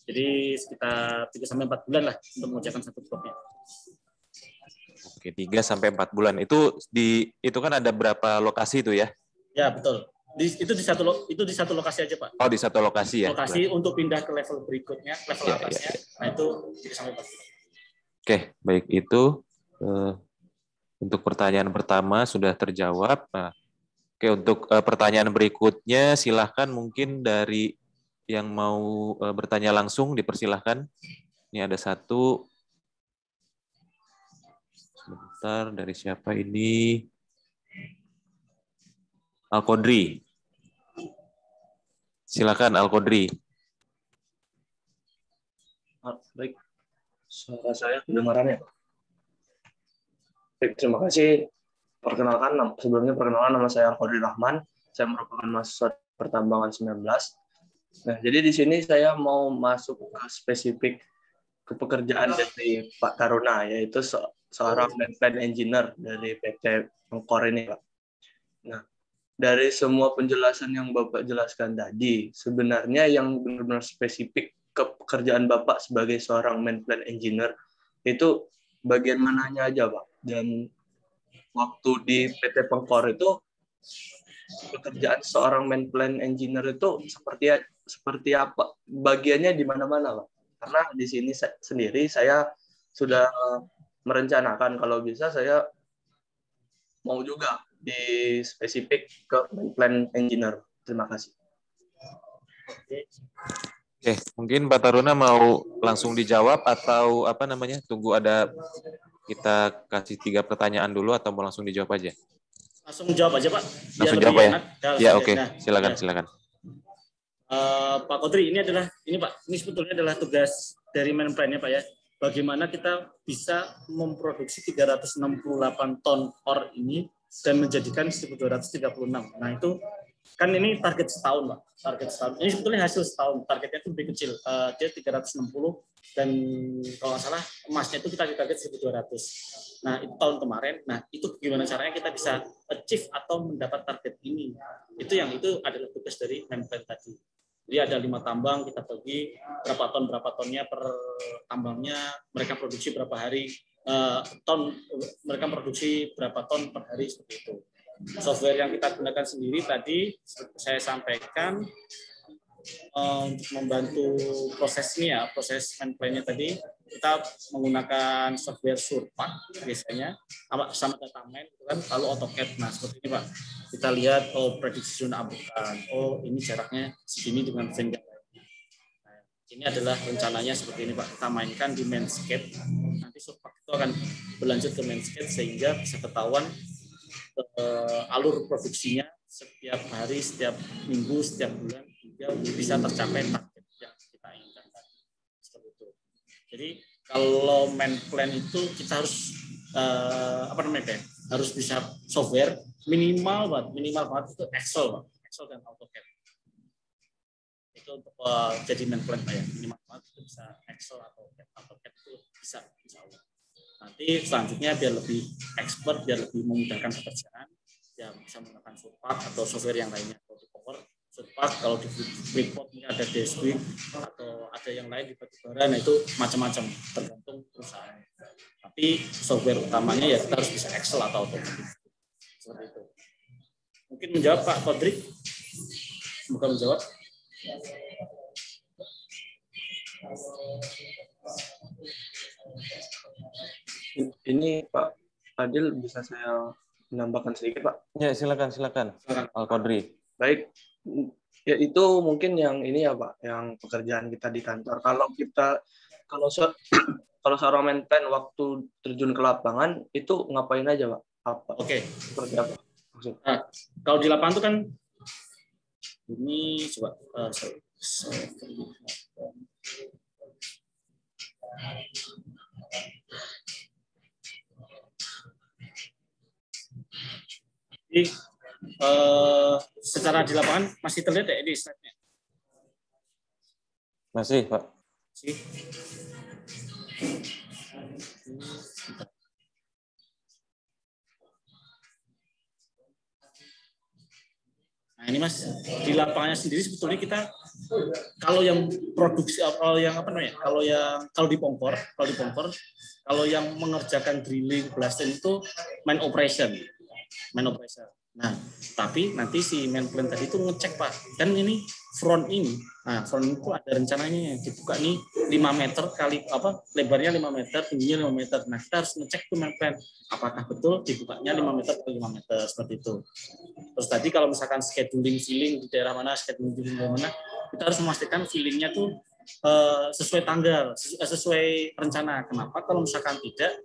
Jadi sekitar 3 sampai 4 bulan lah untuk mengerjakan satu bloknya. Oke, 3 sampai 4 bulan. Itu kan ada berapa lokasi itu ya? Ya, betul. Itu di satu lokasi aja Pak. Oh, di satu lokasi ya. Lokasi berarti untuk pindah ke level berikutnya, level atasnya. Ya. Nah, itu 3 sampai 4 bulan. Oke, baik, itu untuk pertanyaan pertama sudah terjawab. Nah, oke, untuk pertanyaan berikutnya silahkan mungkin dari yang mau bertanya langsung dipersilahkan. Ini ada satu. Sebentar, dari siapa ini? Al-Qodri. Silakan Al-Qodri. Baik, suara saya kedengaran ya? Baik, terima kasih. Sebelumnya perkenalkan, nama saya Al-Qodri Rahman. Saya merupakan mahasiswa pertambangan 19. Nah, jadi di sini saya mau masuk ke spesifik ke pekerjaan dari Pak Taruna, yaitu seorang plant engineer dari PT Pengkor ini, Pak. Nah, dari semua penjelasan yang Bapak jelaskan tadi, sebenarnya yang benar-benar spesifik ke pekerjaan Bapak sebagai seorang main plant engineer itu bagian mananya aja, Pak? Dan waktu di PT Pengkor itu pekerjaan seorang main plant engineer itu seperti apa? Bagiannya di mana-mana, Pak? Karena di sini sendiri saya sudah merencanakan kalau bisa saya mau juga di spesifik ke main plant engineer. Terima kasih. Oke, mungkin Pak Taruna mau langsung dijawab atau tunggu ada kita kasih 3 pertanyaan dulu, atau mau langsung dijawab aja? Langsung jawab aja Pak. Langsung jawab ya? Ya, oke. Silakan. Pak Qodri, ini Pak, ini sebetulnya adalah tugas dari main plant-nya Pak ya. Bagaimana kita bisa memproduksi 368 ton ore ini dan menjadikan 1.236. Nah, itu kan ini target setahun, Pak. Target setahun. Ini sebetulnya hasil setahun. Targetnya itu lebih kecil. Dia 360, dan kalau nggak salah emasnya itu kita ditarget 1.200. Nah, itu tahun kemarin. Nah, itu gimana caranya kita bisa achieve atau mendapat target ini? Itu adalah tugas dari main plant tadi. Jadi ada 5 tambang, kita bagi berapa tonnya per tambangnya, mereka produksi berapa hari mereka produksi berapa ton per hari, seperti itu. Software yang kita gunakan sendiri tadi saya sampaikan untuk membantu proses main plan-nya tadi kita menggunakan software Surpak biasanya sama Datamain kan, lalu AutoCAD. Nah, seperti ini Pak, kita lihat prediksi zona abukan, ini jaraknya segini dengan finger. Nah, ini adalah rencananya seperti ini Pak, kita mainkan di Mainscape, nanti Surpak itu akan berlanjut ke Mainscape sehingga bisa ketahuan alur produksinya setiap hari, setiap minggu, setiap bulan, hingga bisa tercapai target yang kita inginkan. Seperti itu. Jadi kalau main plan itu kita harus harus bisa software minimal banget itu Excel dan AutoCAD. Itu untuk jadi main plan Pak ya, minimal banget itu bisa Excel atau AutoCAD itu bisa insya Allah. Nanti selanjutnya biar lebih expert, biar lebih memudahkan pekerjaan, ya bisa menggunakan Surpak atau software yang lainnya. Kalau di Power, Surpak, kalau di Freeport ini ada Dashweek atau ada yang lain di batubara, nah itu macam-macam tergantung perusahaan. Tapi software utamanya ya kita harus bisa Excel atau AutoCAD. Seperti itu. Mungkin menjawab Pak Kodrik? Bukan menjawab. Ini Pak Adil, bisa saya menambahkan sedikit Pak? Ya, silakan Al Qadri. Baik, ya itu mungkin yang ini ya Pak, yang pekerjaan kita di kantor. Kalau seorang main plan waktu terjun ke lapangan itu ngapain aja Pak? Apa? Oke. Seperti apa? Nah, kalau di lapangan itu kan ini coba jadi secara di lapangan masih terlihat ya di slide-nya? Masih, Pak. Masih. Nah ini Mas, di lapangannya sendiri sebetulnya kita kalau yang produksi, kalau di Pongkor, kalau yang mengerjakan drilling, blasting itu main operation. Nah, tapi nanti si main plan tadi itu ngecek Pak, kan ini front ini itu ada rencananya dibuka nih 5 meter kali lebarnya 5 meter, tingginya 5 meter. Nah, kita harus ngecek tuh main plan apakah betul dibukanya 5 meter atau 5 meter seperti itu. Terus tadi kalau misalkan scheduling filling di daerah mana, kita harus memastikan fillingnya tuh sesuai tanggal, sesuai rencana. Kenapa? Kalau misalkan tidak,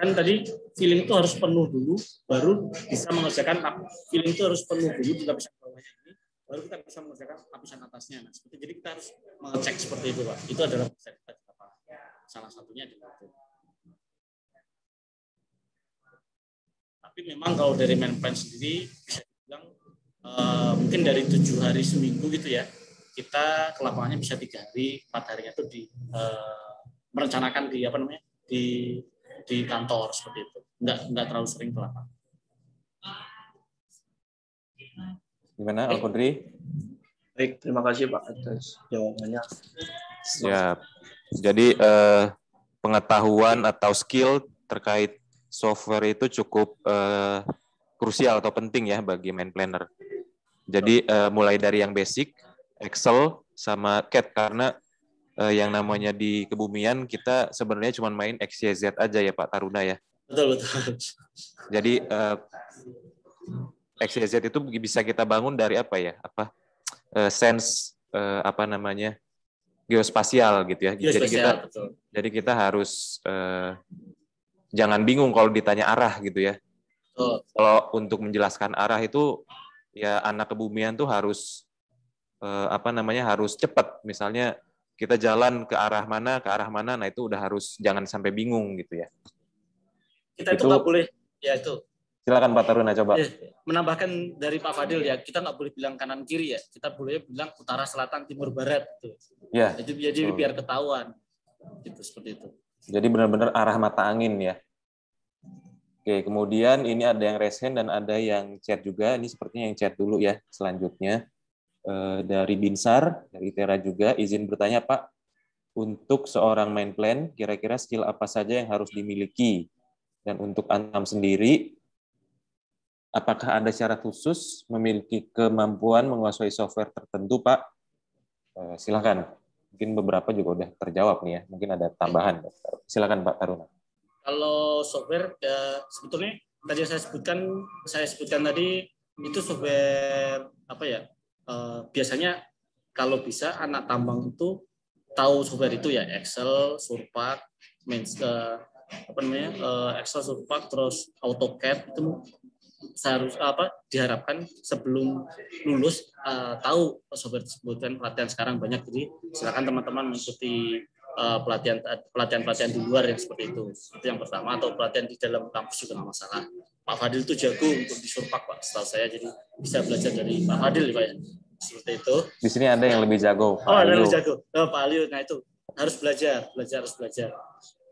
kan tadi filling itu harus penuh dulu, baru bisa mengerjakan filling itu harus penuh dulu di lapisan bawahnya ini, baru kita bisa mengerjakan lapisan atasnya. Nah, jadi kita harus mengecek seperti itu Pak. Itu adalah salah satunya di situ. Tapi memang kalau dari main plan sendiri bisa dibilang mungkin dari 7 hari seminggu gitu ya, kita ke lapangannya bisa 3 hari, 4 harinya itu merencanakan di kantor seperti itu, nggak terlalu sering ke lapangan. Gimana Al Qadri? Baik, terima kasih Pak atas jawabannya. Siap. Jadi pengetahuan atau skill terkait software itu cukup krusial atau penting ya bagi main planner. Jadi mulai dari yang basic, Excel sama CAD, karena yang namanya di kebumian kita sebenarnya cuma main XYZ aja ya Pak Taruna ya. Betul. Jadi XYZ itu bisa kita bangun dari apa ya? Sense geospasial gitu ya. Jadi kita harus jangan bingung kalau ditanya arah gitu ya. Kalau untuk menjelaskan arah itu ya anak kebumian tuh harus harus cepat. Misalnya kita jalan ke arah mana, nah itu udah harus jangan sampai bingung gitu ya. Kita itu nggak boleh, ya itu. Silakan Pak Taruna coba. Menambahkan dari Pak Fadil ya, kita nggak boleh bilang kanan kiri ya, kita boleh bilang utara, selatan, timur, barat gitu. Ya. Jadi biar ketahuan, gitu seperti itu. Jadi benar-benar arah mata angin ya. Oke, kemudian ini ada yang raise hand dan ada yang chat juga. Ini sepertinya yang chat dulu ya. Selanjutnya. Dari Binsar, dari Tera juga, izin bertanya Pak, untuk seorang main plan, kira-kira skill apa saja yang harus dimiliki? Dan untuk Antam sendiri, apakah ada syarat khusus memiliki kemampuan menguasai software tertentu Pak? Silakan, mungkin beberapa juga udah terjawab nih ya, mungkin ada tambahan. Silakan Pak Taruna. Kalau software, ya, sebetulnya tadi saya sebutkan tadi, itu software apa ya? Biasanya kalau bisa anak tambang itu tahu software itu ya Excel, Surpak, Excel, Surpak, terus AutoCAD itu diharapkan sebelum lulus tahu software tersebut. Kan pelatihan sekarang banyak, jadi silakan teman-teman mengikuti pelatihan di luar yang seperti itu. Itu yang pertama, atau pelatihan di dalam kampus juga nggak masalah. Pak Fadil itu jago untuk di Surpak, Pak, setahu saya. Jadi bisa belajar dari Pak Fadil, Pak, ya. Seperti itu. Di sini ada yang lebih jago, Pak ada Alio. yang lebih jago. Pak Alio, nah itu harus belajar.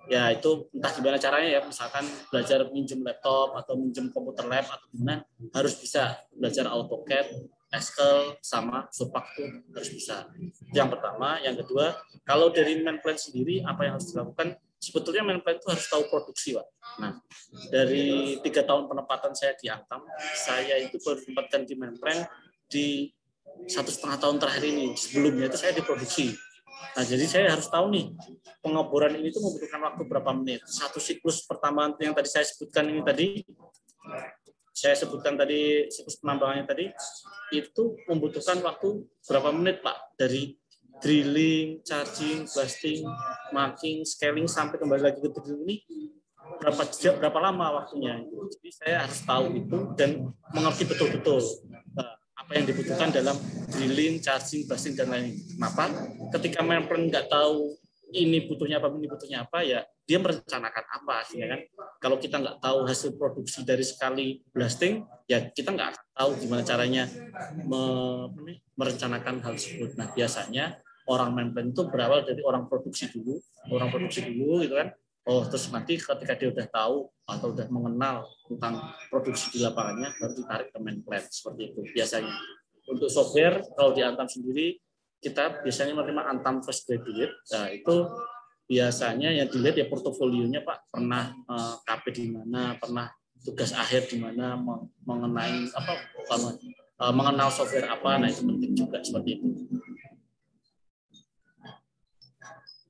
Ya itu entah gimana caranya ya, misalkan belajar minjem laptop atau minjem komputer lab atau gimana, harus bisa belajar AutoCAD, Excel sama Surpak itu harus bisa. Yang pertama, yang kedua, kalau dari main plan sendiri apa yang harus dilakukan? Sebetulnya main plan itu harus tahu produksi, Pak. Nah, dari 3 tahun penempatan saya di Antam, saya itu baru ditempatkan di main plan di 1,5 tahun terakhir ini. Sebelumnya itu saya diproduksi. Nah, jadi saya harus tahu nih, pengeboran ini tuh membutuhkan waktu berapa menit. Satu siklus pertama yang tadi saya sebutkan ini tadi, siklus penambangannya tadi, itu membutuhkan waktu berapa menit, Pak? Dari drilling, charging, blasting, marking, scaling, sampai kembali lagi ke drilling ini, berapa lama waktunya. Jadi saya harus tahu itu dan mengerti betul-betul apa yang dibutuhkan dalam drilling, charging, blasting, dan lain-lain. Kenapa? Ketika main plan nggak tahu ini butuhnya apa, ya dia merencanakan apa, ya kan? Kalau kita nggak tahu hasil produksi dari sekali blasting, ya kita nggak akan tahu gimana caranya merencanakan hal tersebut. Nah, biasanya orang main plan itu berawal dari orang produksi dulu, gitu kan? Oh, terus nanti ketika dia udah tahu atau udah mengenal tentang produksi di lapangannya, baru ditarik ke main plan, seperti itu biasanya. Untuk software, kalau di Antam sendiri, kita biasanya menerima Antam Fresh Graduate. Nah, itu biasanya yang dilihat ya portofolionya, Pak. Pernah KP di mana, pernah tugas akhir di mana, mengenal software apa. Nah, itu penting juga, seperti itu.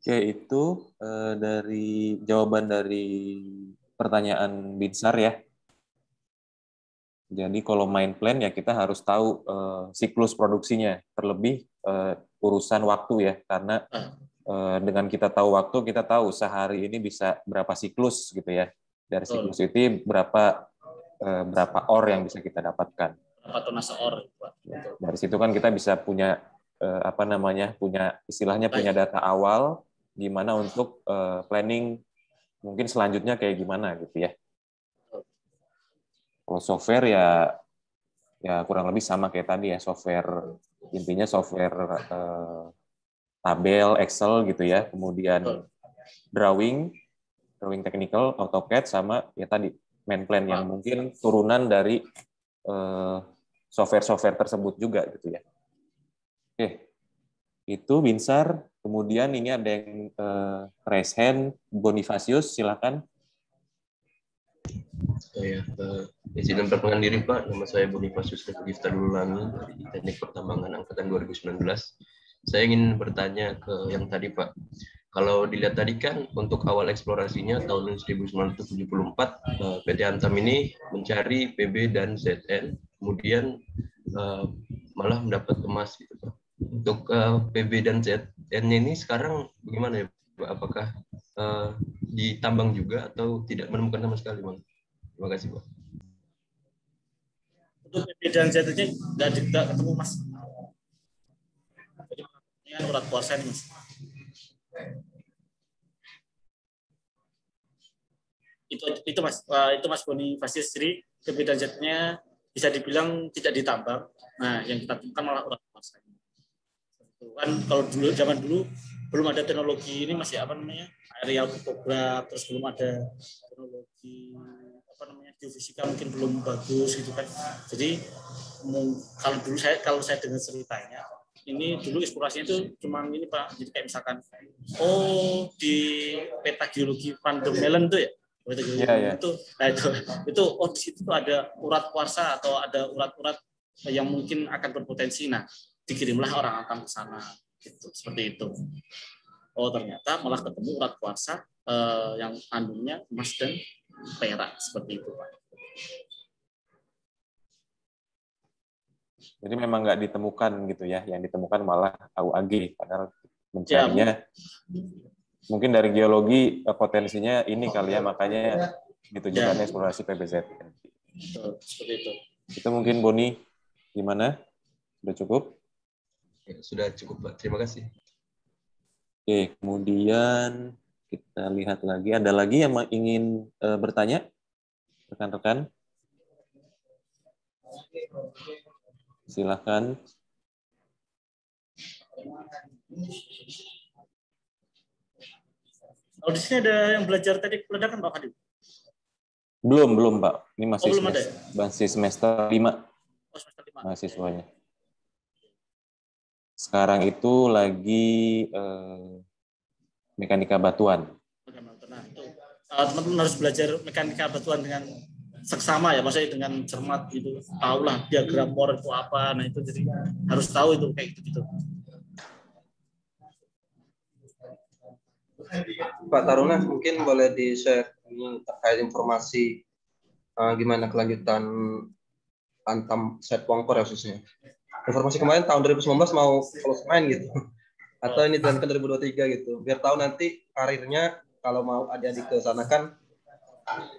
Oke, itu dari jawaban dari pertanyaan Binsar ya. Jadi kalau main plan ya kita harus tahu siklus produksinya, terlebih urusan waktu ya, karena dengan kita tahu waktu, kita tahu sehari ini bisa berapa siklus gitu ya. Dari siklus itu berapa or yang bisa kita dapatkan. Berapa tonnase or, Pak. Dari situ kan kita bisa punya punya data awal gimana untuk planning mungkin selanjutnya kayak gimana gitu ya. Kalau software ya kurang lebih sama kayak tadi ya, software intinya software tabel, Excel gitu ya, kemudian drawing technical, AutoCAD, sama ya tadi main plan yang mungkin turunan dari software tersebut juga gitu ya. Oke. Itu Binsar. Kemudian ini ada yang raise hand, Bonifacius, silakan. Saya izin memperkenalkan diri, Pak. Nama saya Bonifacius Gifta Dululangi dari Teknik Pertambangan Angkatan 2019. Saya ingin bertanya ke yang tadi, Pak. Kalau dilihat tadi kan untuk awal eksplorasinya tahun 1974, PT Antam ini mencari PB dan ZN, kemudian malah mendapat emas gitu, Pak. Untuk PB dan ZN ini sekarang bagaimana ya, Pak? Apakah ditambang juga atau tidak menemukan sama sekali, Bang? Terima kasih, Pak. Untuk PB dan ZN-nya nggak ketemu, Mas. Jadi ini kan urat kuarsa nih, Mas. Itu Mas Bonifacius. Jadi PB dan ZN-nya bisa dibilang tidak ditambang. Nah, yang kita temukan malah urat kuarsa. Kan kalau zaman dulu belum ada teknologi ini, masih aerial photograph, terus belum ada teknologi geofisika, mungkin belum bagus gitu kan. Jadi kalau saya dengar ceritanya, ini dulu eksplorasinya itu cuma ini, Pak. Jadi kayak misalkan di peta geologi Van der Mellen tuh ya. Itu di situ tuh ada urat kuarsa atau ada urat-urat yang mungkin akan berpotensi. Nah, dikirimlah orang Antam ke sana, gitu, seperti itu. Oh, ternyata malah ketemu urat kuarsa yang kandungnya emas dan perak, seperti itu, Pak. Jadi memang nggak ditemukan gitu ya, yang ditemukan malah AUAG, padahal mencarinya mungkin dari geologi potensinya ini kali ya, makanya ditujukan eksplorasi PBZ. Seperti itu. Itu mungkin Boni, gimana? Sudah cukup? Ya, sudah cukup, Pak. Terima kasih. Oke, kemudian kita lihat lagi. Ada lagi yang ingin bertanya? Rekan-rekan? Silakan. Kalau di sini ada yang belajar teknik peledakan Pak Fadil? Belum Pak. Ini masih belum ada ya? masih semester 5 Oh, semester 5. mahasiswanya. Sekarang itu lagi mekanika batuan. Nah, itu teman-teman harus belajar mekanika batuan dengan seksama ya, maksudnya dengan cermat gitu. Tahulah diagram Mohr itu apa. Nah, itu jadi harus tahu itu kayak gitu-gitu. Pak Taruna, mungkin boleh di-share terkait informasi gimana kelanjutan Antam set Pongkor ya khususnya. Informasi kemarin tahun 2019 mau close main gitu. Atau ini dilanjutkan 2023 gitu. Biar tahu nanti karirnya kalau mau adik-adik ke sana kan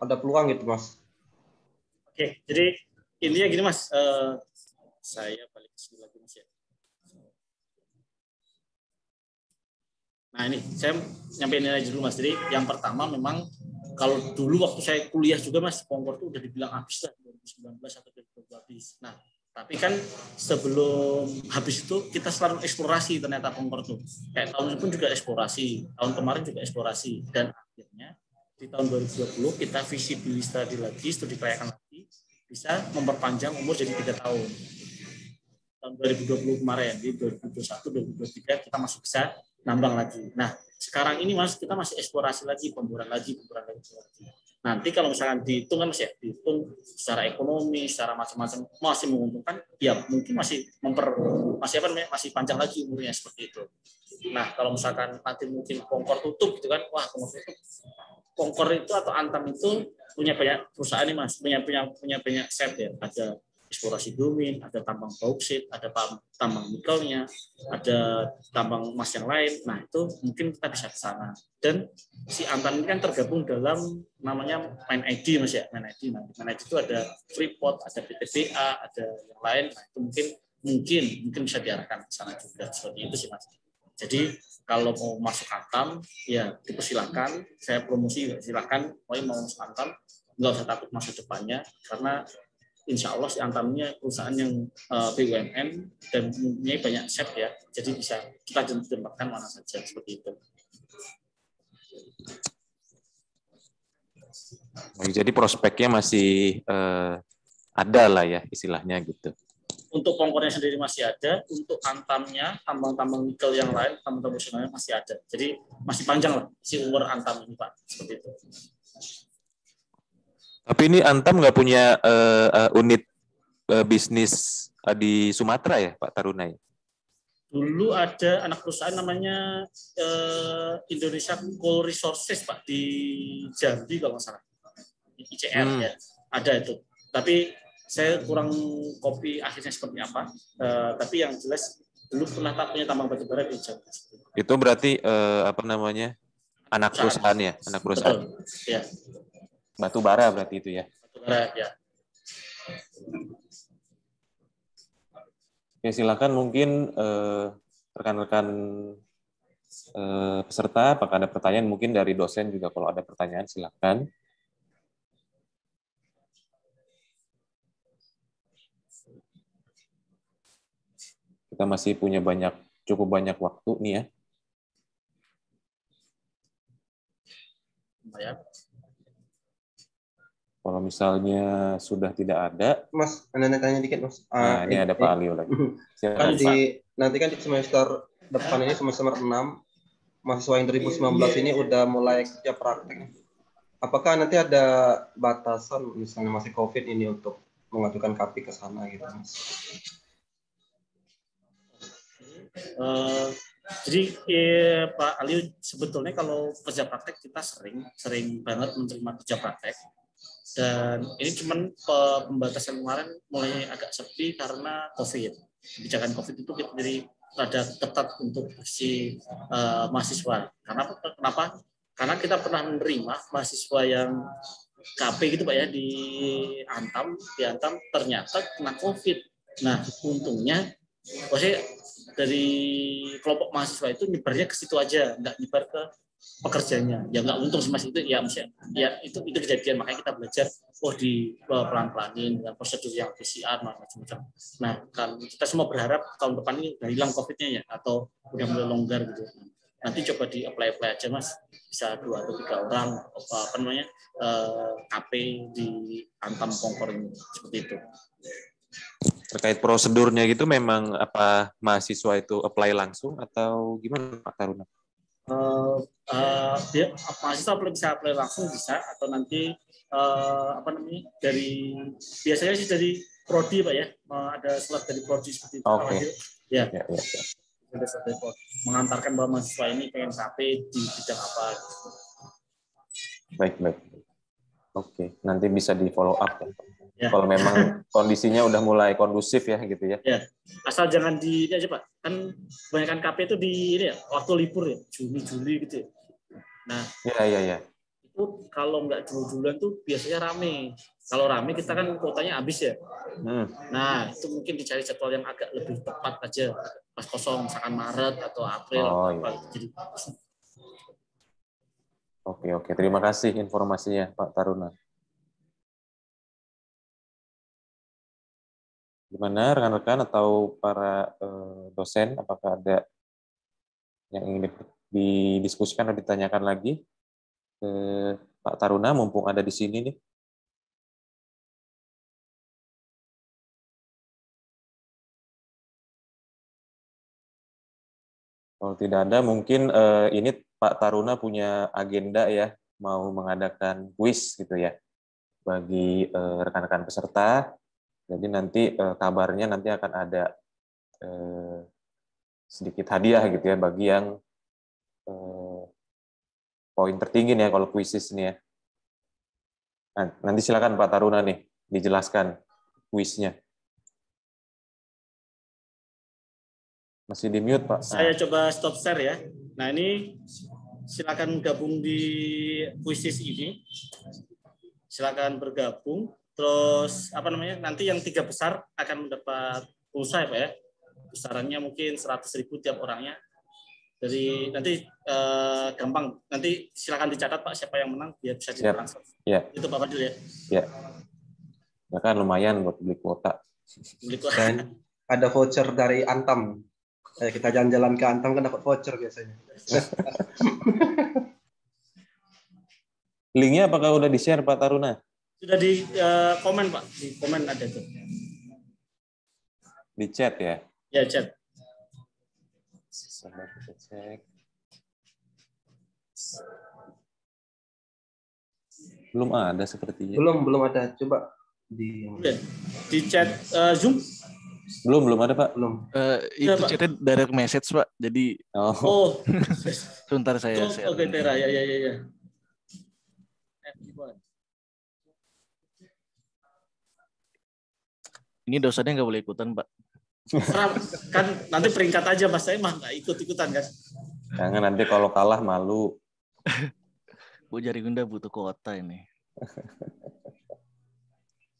ada peluang gitu, Mas. Oke, jadi intinya gini Mas, saya balik ke sini lagi Mas ya. Nah ini, saya nyampein ini aja dulu Mas. Jadi yang pertama memang kalau dulu waktu saya kuliah juga Mas, Pongkor itu udah dibilang habis lah 2019 atau 2020 habis. Nah, tapi kan sebelum habis itu kita selalu eksplorasi ternyata Pongkor tuh. Kayak tahun ini pun juga eksplorasi, tahun kemarin juga eksplorasi, dan akhirnya di tahun 2020 kita visibility lagi, studi kelayakan lagi, bisa memperpanjang umur jadi 3 tahun. Tahun 2020 kemarin, di 2021, 2023 kita masih bisa nambang lagi. Nah, sekarang ini Mas, kita masih eksplorasi lagi, pemboran lagi. Nanti kalau misalkan dihitung kan Mas ya, dihitung secara ekonomi, secara macam-macam masih menguntungkan, ya mungkin masih masih panjang lagi umurnya seperti itu. Nah, kalau misalkan nanti mungkin Pongkor tutup gitu kan, wah Pongkor itu atau Antam itu punya banyak perusahaan nih Mas, punya banyak set ya, ada eksplorasi bromine, ada tambang bauksit, ada tambang nikelnya, ada tambang emas yang lain. Nah, itu mungkin kita bisa ke sana. Dan si Antam ini kan tergabung dalam namanya Main ID Mas ya, Main ID. Nah, Main ID itu ada Freeport, ada PTBA, ada yang lain. Nah, itu mungkin bisa diarahkan ke sana juga. Seperti itu sih Mas. Jadi kalau mau masuk Antam, ya dipersilakan. Saya promosi, silakan. Mau masuk Antam, nggak usah takut masa depannya, karena Insya Allah si Antamnya perusahaan yang BUMN dan mempunyai banyak set ya, jadi bisa kita tempatkan mana saja seperti itu. Jadi prospeknya masih ada lah ya istilahnya gitu. Untuk Pongkornya sendiri masih ada, untuk Antamnya, tambang-tambang nikel yang lain, tambang-tambang profesionalnya masih ada. Jadi masih panjang lah si umur Antam ini Pak, seperti itu. Tapi ini Antam nggak punya unit bisnis di Sumatera ya, Pak Taruna ya? Dulu ada anak perusahaan namanya Indonesia Coal Resources Pak, di Jambi kalau nggak salah, di ICR ya, ada itu. Tapi saya kurang kopi akhirnya seperti apa. Tapi yang jelas dulu pernah punya tambang batubara di Jambi. Itu berarti anak perusahaan ya, anak perusahaan. Betul, ya. Batu bara berarti itu ya. Batu bara ya. Oke, silakan mungkin rekan-rekan peserta, apakah ada pertanyaan mungkin dari dosen juga, kalau ada pertanyaan silakan. Kita masih punya cukup banyak waktu nih ya. Kalau misalnya sudah tidak ada, Mas, Anda tanya dikit Mas. Nah, ini ada Pak Alio lagi. Kan nanti kan di semester depan ini, semester 6, mahasiswa yang 2019 ini udah mulai kerja praktek. Apakah nanti ada batasan misalnya masih COVID ini untuk mengajukan KAPI ke sana gitu Mas? Jadi Pak Alio, sebetulnya kalau kerja praktek kita sering banget menerima kerja praktek. Dan ini cuman pembatasan kemarin mulai agak sepi karena COVID. Kebijakan COVID itu kita jadi rada ketat untuk si mahasiswa. Kenapa? Karena kita pernah menerima mahasiswa yang KP gitu Pak ya, di Antam ternyata kena COVID. Nah, untungnya maksudnya dari kelompok mahasiswa itu nyebarnya ke situ aja, nggak nyebar ke pekerjanya. Ya nggak untung sih Mas, itu ya misalnya, ya itu kejadian, makanya kita belajar di pelan-pelanin dengan prosedur yang PCR macam-macam. Nah, kan kita semua berharap tahun depan ini udah hilang COVID-nya ya, atau udah mulai longgar gitu. Nanti coba di apply aja Mas, bisa 2 atau 3 orang apa namanya KP di Antam Pongkor ini, seperti itu. Terkait prosedurnya gitu, memang apa mahasiswa itu apply langsung atau gimana Pak Taruna? Dia mahasiswa bisa apply langsung bisa, atau nanti apa namanya biasanya sih dari prodi Pak ya, ada surat dari prodi seperti itu. Oke. Ya. Ya. Ada surat dari prodi mengantarkan bahwa mahasiswa ini pengen KP di bidang apa. Baik. Oke, nanti bisa di follow up ya. Ya. Kalau memang kondisinya udah mulai kondusif ya gitu ya. Ya, asal jangan di ini aja Pak. Kan kebanyakan KP itu di ini ya, waktu libur ya, Juni gitu ya. Nah, ya. Itu kalau nggak dulu-duluan tuh biasanya rame. Kalau rame kita kan kuotanya habis ya. Nah, itu mungkin dicari jadwal yang agak lebih tepat aja, pas kosong, misalkan Maret atau April atau apa. Jadi Oke. Terima kasih informasinya Pak Taruna. Gimana rekan-rekan atau para dosen, apakah ada yang ingin didiskusikan atau ditanyakan lagi ke Pak Taruna mumpung ada di sini nih? Kalau tidak ada, mungkin ini Pak Taruna punya agenda ya, mau mengadakan kuis gitu ya bagi rekan-rekan peserta. Jadi nanti kabarnya nanti akan ada sedikit hadiah gitu ya bagi yang poin tertinggi nih ya kalau kuisis nih ya. Nah, nanti silakan Pak Taruna nih dijelaskan kuisnya. Masih di mute Pak. Saya coba stop share ya. Nah ini silakan gabung di kuisis ini. Silakan bergabung. Terus apa namanya? Nanti yang 3 besar akan mendapat pulsa ya Pak ya. Besarannya mungkin 100.000 tiap orangnya. Jadi nanti gampang. Nanti silakan dicatat Pak siapa yang menang biar bisa ditransfer. Ya. Itu Pak Fadil ya. Ya. Ya kan lumayan buat beli kuota. Dan ada voucher dari Antam. Kita jalan-jalan ke Antam kan dapat voucher biasanya. Linknya apakah udah di-share Pak Taruna? Sudah di komen Pak, di komen ada tuh. Di chat ya? Ya chat. Coba kita cek. Belum ada sepertinya. Belum ada. Coba di chat Zoom. Belum ada Pak. Belum. Itu chatnya direct message Pak. Jadi sebentar saya share. Oke, Tera. Ya. Ini dosennya nggak boleh ikutan, Pak. Kan nanti peringkat aja Mas, saya mah nggak ikut-ikutan kan. Jangan nanti kalau kalah malu. Bu Jarigunda butuh kuota ini.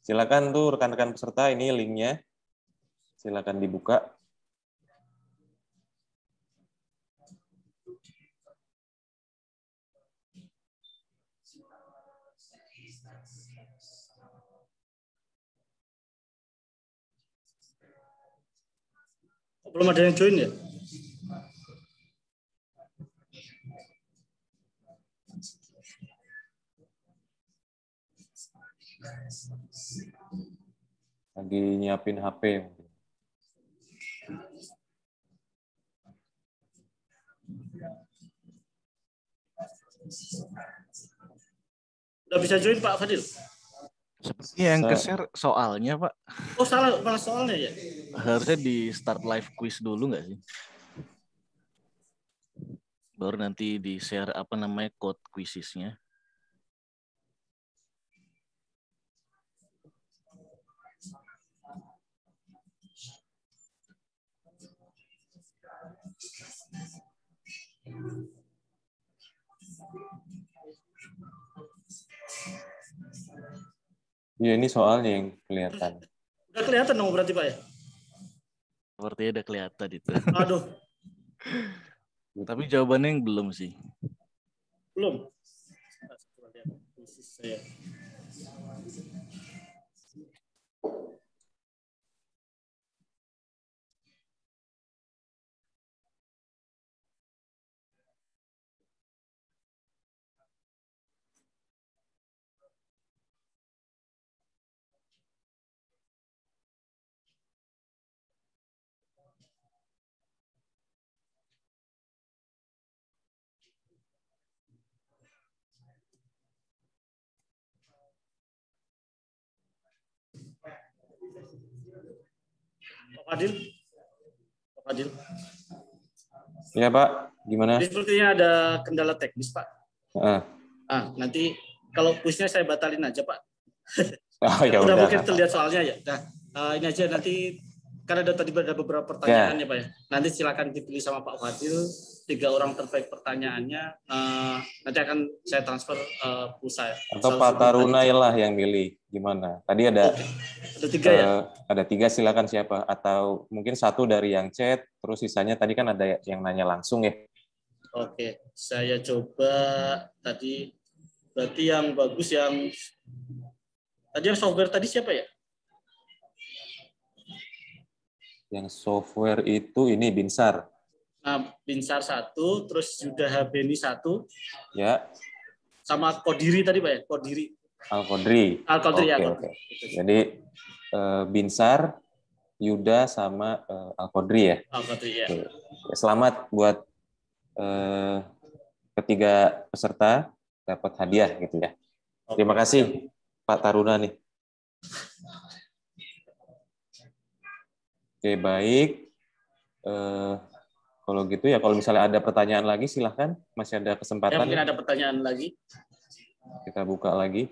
Silakan tuh rekan-rekan peserta, ini linknya. Silakan dibuka. Belum ada yang join ya? Lagi nyiapin HP. Udah bisa join Pak Fadil? Seperti yang ke-share soalnya, Pak. Oh salah, malah soalnya ya? Harusnya di start live quiz dulu nggak sih? Baru nanti di-share code quizisnya. Iya, ini soalnya yang kelihatan. Udah kelihatan dong berarti Pak ya? Sepertinya udah kelihatan itu. Aduh. Tapi jawabannya yang belum sih. Belum. Saya. Pak Fadil. Ya Pak, gimana? Jadi sepertinya ada kendala teknis Pak. Nanti kalau kuisnya saya batalin aja Pak. Ya udah udah mungkin terlihat soalnya ya. Nah, ini aja nanti karena tadi ada beberapa pertanyaan ya Pak ya. Nanti silakan dipilih sama Pak Fadil 3 orang terbaik pertanyaannya. Nanti akan saya transfer pulsa. Atau Pak Taruna lah yang milih. Gimana? Tadi ada ada 3 ya? Ada 3, silakan siapa? Atau mungkin 1 dari yang chat, terus sisanya tadi kan ada yang nanya langsung ya. Oke, saya coba tadi. Berarti yang bagus yang tadi yang software tadi siapa ya? Yang software itu ini Binsar. Nah, Binsar 1, terus Yuda Habeni 1. Ya. Sama Kodiri tadi Pak ya? Kodiri. Al-Qodri. Oke. Jadi Binsar, Yuda sama Al-Qodri ya. Al-Qodri ya. Oke. Selamat buat ketiga peserta dapat hadiah gitu ya. Terima kasih Pak Taruna nih. Oke, baik. Kalau gitu ya, kalau misalnya ada pertanyaan lagi silahkan, masih ada kesempatan. Ya, mungkin ada pertanyaan lagi. Kita buka lagi.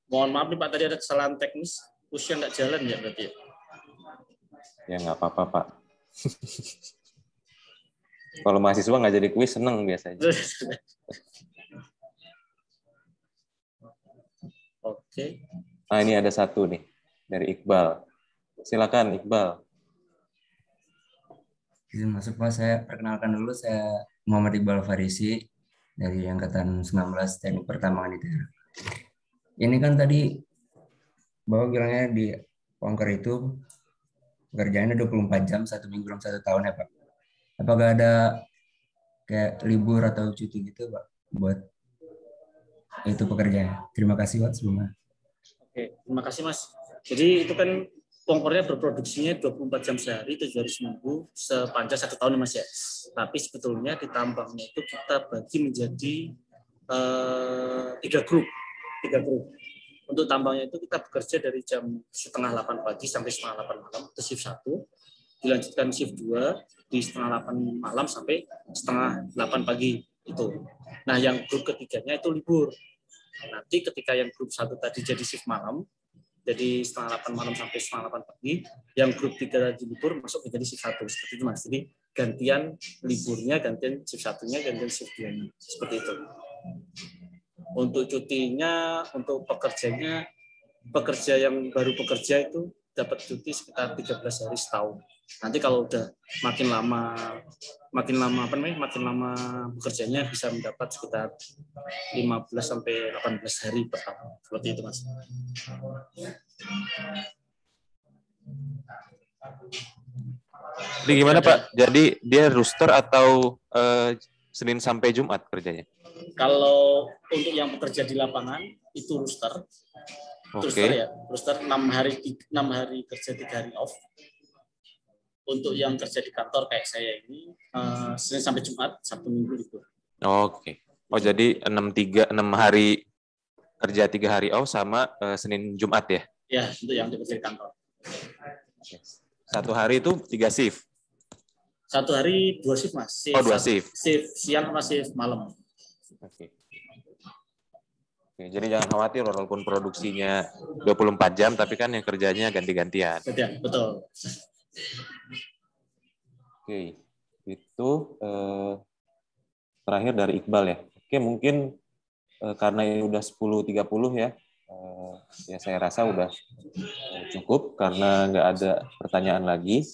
Mohon maaf nih Pak, tadi ada kesalahan teknis, kuisnya nggak jalan ya berarti ya? Ya nggak apa-apa Pak. Kalau mahasiswa nggak jadi kuis seneng biasanya. Oke. Nah ini ada 1 nih dari Iqbal. Silakan Iqbal. Izin masuk Pak, saya perkenalkan dulu, saya Muhammad Iqbal Farisi dari Angkatan 19 Teknik Pertambangan ITERA. Ini kan tadi Bapak bilangnya di Wangker itu pekerjaannya 24 jam, 1 minggu dalam 1 tahun ya Pak. Apakah ada kayak libur atau cuti gitu Pak buat itu pekerjaan? Terima kasih Pak sebelumnya. Oke, terima kasih Mas. Jadi itu kan Wangkornya berproduksinya 24 jam sehari, 7 hari seminggu, sepanjang 1 tahun ya Mas ya. Tapi sebetulnya di tambangnya itu kita bagi menjadi 3 grup. Untuk tambangnya itu kita bekerja dari jam 7:30 pagi sampai 7:30 malam, itu shift 1. Dilanjutkan shift 2 di 7:30 malam sampai 7:30 pagi itu. Nah, yang grup ketiganya itu libur. Nanti ketika yang grup 1 tadi jadi shift malam, jadi 7:30 malam sampai 7:30 pagi, yang grup 3 lagi libur masuk menjadi shift 1. Seperti itu Mas. Jadi gantian liburnya, gantian shift 1-nya, gantian shift 2-nya. Seperti itu. Untuk cutinya, untuk pekerja yang baru bekerja itu dapat cuti sekitar 13 hari setahun. Nanti kalau udah makin lama bekerjanya bisa mendapat sekitar 15 sampai 18 hari per tahun. Seperti itu Mas. Jadi gimana Pak? Jadi dia rooster atau Senin sampai Jumat kerjanya? Kalau untuk yang bekerja di lapangan itu rooster. Rooster ya, rooster 6 hari kerja, 3 hari off. Untuk yang kerja di kantor kayak saya ini Senin sampai Jumat, Sabtu Minggu libur. Oke. Oh jadi 6 hari kerja, 3 hari off sama Senin Jumat ya? Ya, untuk yang kerja di kantor. 1 hari itu 3 shift? 1 hari 2 shift Mas. Oh 2 shift. Shift siang sama shift malam. Oke. Oke, jadi jangan khawatir walaupun produksinya 24 jam, tapi kan yang kerjanya ganti-gantian. Betul. Oke, itu terakhir dari Iqbal ya. Oke, mungkin karena ini udah 10.30 ya, ya saya rasa udah cukup karena nggak ada pertanyaan lagi.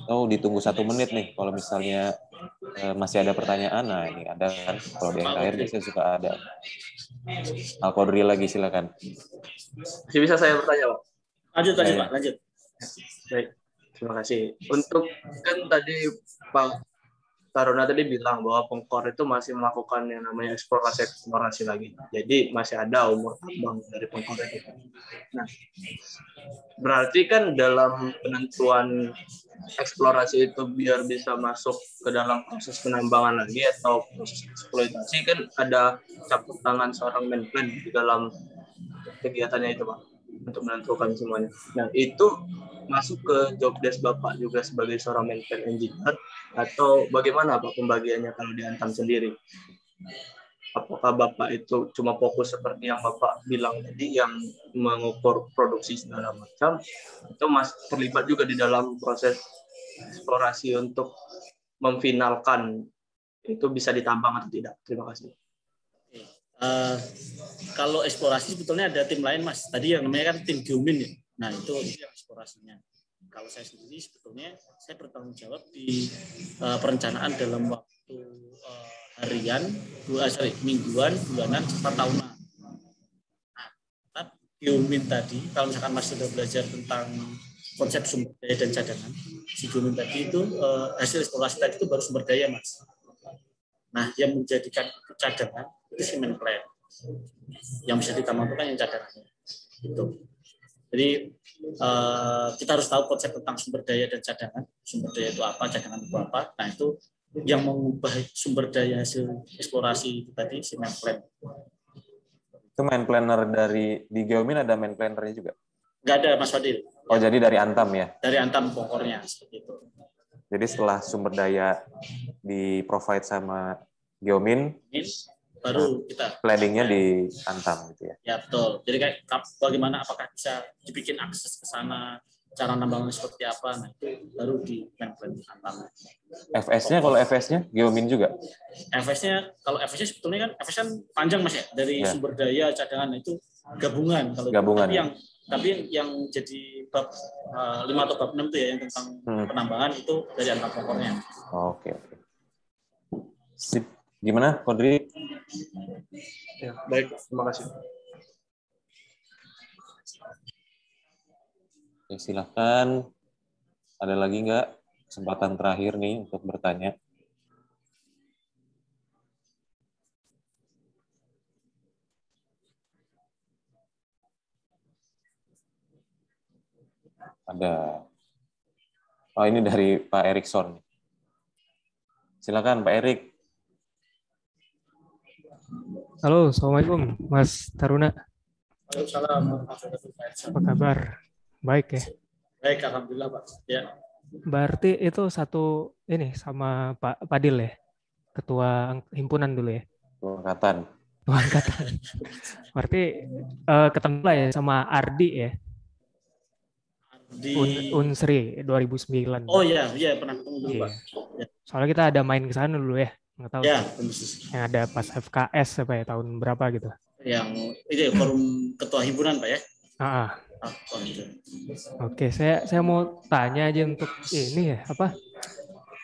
Atau ditunggu 1 menit nih, kalau misalnya masih ada pertanyaan. Nah, ini ada kan, kalau di akhir biasanya suka ada. Al-Qadri lagi, silakan. Masih bisa saya bertanya, Pak? Lanjut, Pak. Lanjut. Baik, terima kasih. Untuk kan tadi Pak Taruna tadi bilang bahwa Pengkor itu masih melakukan yang namanya eksplorasi lagi. Jadi masih ada umur tambang dari Pengkor itu. Nah, berarti kan dalam penentuan eksplorasi itu biar bisa masuk ke dalam proses penambangan lagi atau proses eksploitasi kan ada campur tangan seorang menplan di dalam kegiatannya itu, Pak, untuk menentukan semuanya. Nah, itu masuk ke job desk Bapak juga sebagai seorang menplan engineer atau bagaimana Pak pembagiannya kalau di Antam sendiri? Apakah Bapak itu cuma fokus seperti yang Bapak bilang tadi yang mengukur produksi segala macam atau Mas terlibat juga di dalam proses eksplorasi untuk memfinalkan itu bisa ditambang atau tidak? Terima kasih. Kalau eksplorasi sebetulnya ada tim lain, Mas. Tadi yang namanya kan tim Geomin ya. Nah, itu yang eksplorasinya. Kalau saya sendiri sebetulnya saya bertanggung jawab di perencanaan dalam waktu harian, mingguan, bulanan, serta tahunan. Nah, Geomin tadi, kalau misalkan Mas sudah belajar tentang konsep sumber daya dan cadangan, si Geomin tadi itu hasil eksplorasi tadi itu baru sumber daya, Mas. Nah, yang menjadikan cadangan itu si menplan. Yang bisa ditambahkan yang cadangannya. Gitu. Jadi kita harus tahu konsep tentang sumber daya dan cadangan. Sumber daya itu apa, cadangan itu apa. Nah, itu yang mengubah sumber daya hasil eksplorasi itu tadi si menplan. Itu main planner di Geomin ada main plannernya juga? Nggak ada, Mas Fadil. Oh, jadi dari Antam ya? Dari Antam Pengkornya seperti itu. Jadi setelah sumber daya di-provide sama Geomin, baru kita planningnya di Antam gitu ya? Ya, betul. Jadi kayak bagaimana, apakah bisa dibikin akses ke sana, cara nambangnya seperti apa, nah itu baru di plan Antam. FS-nya, kalau FS-nya Geomin juga? FS-nya, kalau FS-nya sebetulnya kan, FS kan panjang Mas ya, dari sumber daya, cadangan, itu gabungan. Kalau gabungan. Tapi yang jadi bab 5 atau bab 6 itu ya, yang tentang penambangan itu dari Antam Pengkornya. Oke. Sip. Gimana, Qadri? Ya, baik, terima kasih. Oke, silakan. Ada lagi nggak kesempatan terakhir nih untuk bertanya? Ada. Oh, ini dari Pak Erikson. Silakan, Pak Erik. Halo, Assalamualaikum, Mas Taruna. Waalaikumsalam. Apa kabar? Baik ya? Baik, alhamdulillah Pak. Ya. Berarti itu satu ini sama Pak Padil ya, Ketua Himpunan dulu ya? Ketua Angkatan. Ketua Angkatan. Berarti ketemu lah ya sama Ardi ya? Unsri 2009. Oh iya, pernah ketemu dulu Pak. Ya. Soalnya kita ada main ke sana dulu ya. Nggak tahu ya, yang ada pas FKS apa ya, tahun berapa gitu. Yang itu ya, forum ketua himpunan Pak ya. Oke, saya mau tanya aja untuk ini ya, apa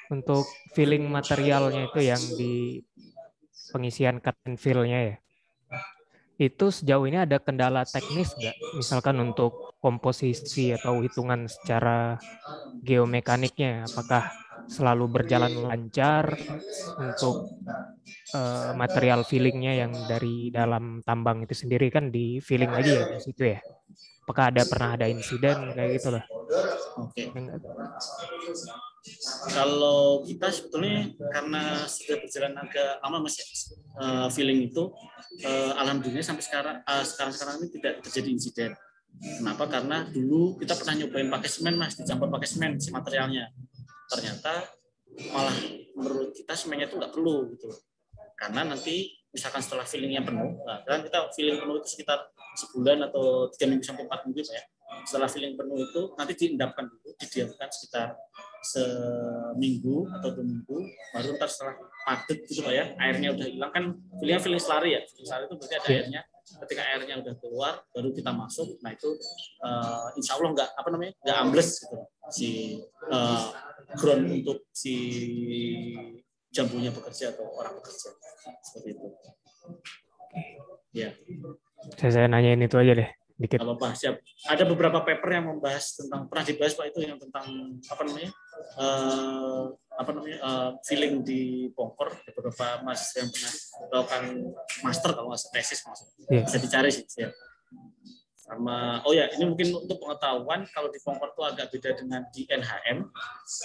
untuk filling materialnya itu yang di pengisian cut and fill-nya ya. Itu sejauh ini ada kendala teknis nggak? Misalkan untuk komposisi atau hitungan secara geomekaniknya, apakah selalu berjalan lancar untuk material fillingnya yang dari dalam tambang itu sendiri kan di filling lagi ya di situ ya? Apakah pernah ada insiden kayak gitu lah? Oke. Kalau kita sebetulnya karena sudah berjalan agak lama Mas ya, filling itu alhamdulillah sampai sekarang ini tidak terjadi insiden. Kenapa? Karena dulu kita pernah nyobain pakai semen Mas, dicampur pakai semen si materialnya. Ternyata malah menurut kita semennya itu nggak perlu gitu. Karena nanti misalkan setelah fillingnya penuh, kan kita filling penuh itu sekitar sebulan atau 3 minggu sampai 4 minggu ya. Setelah filling penuh itu nanti diendapkan dulu, didiamkan sekitar seminggu atau 2 minggu, baru ntar setelah padat gitu Pak ya, airnya udah hilang kan, fillingnya filling slurry ya. Filling slurry itu berarti ada airnya. Ketika airnya udah keluar, baru kita masuk. Nah itu insya Allah nggak ambles gitu si ground untuk si jambunya bekerja atau orang bekerja seperti itu. Ya. Saya nanyain itu aja deh dikit. Apa siap. Ada beberapa paper yang membahas tentang, pernah dibahas Pak, itu yang tentang feeling di Pongkor. Ada beberapa mahasiswa yang pernah melakukan master kalau nggak tesis maksudnya. Bisa dicari sih ya. Sama ini mungkin untuk pengetahuan, kalau di Pongkor itu agak beda dengan di NHM.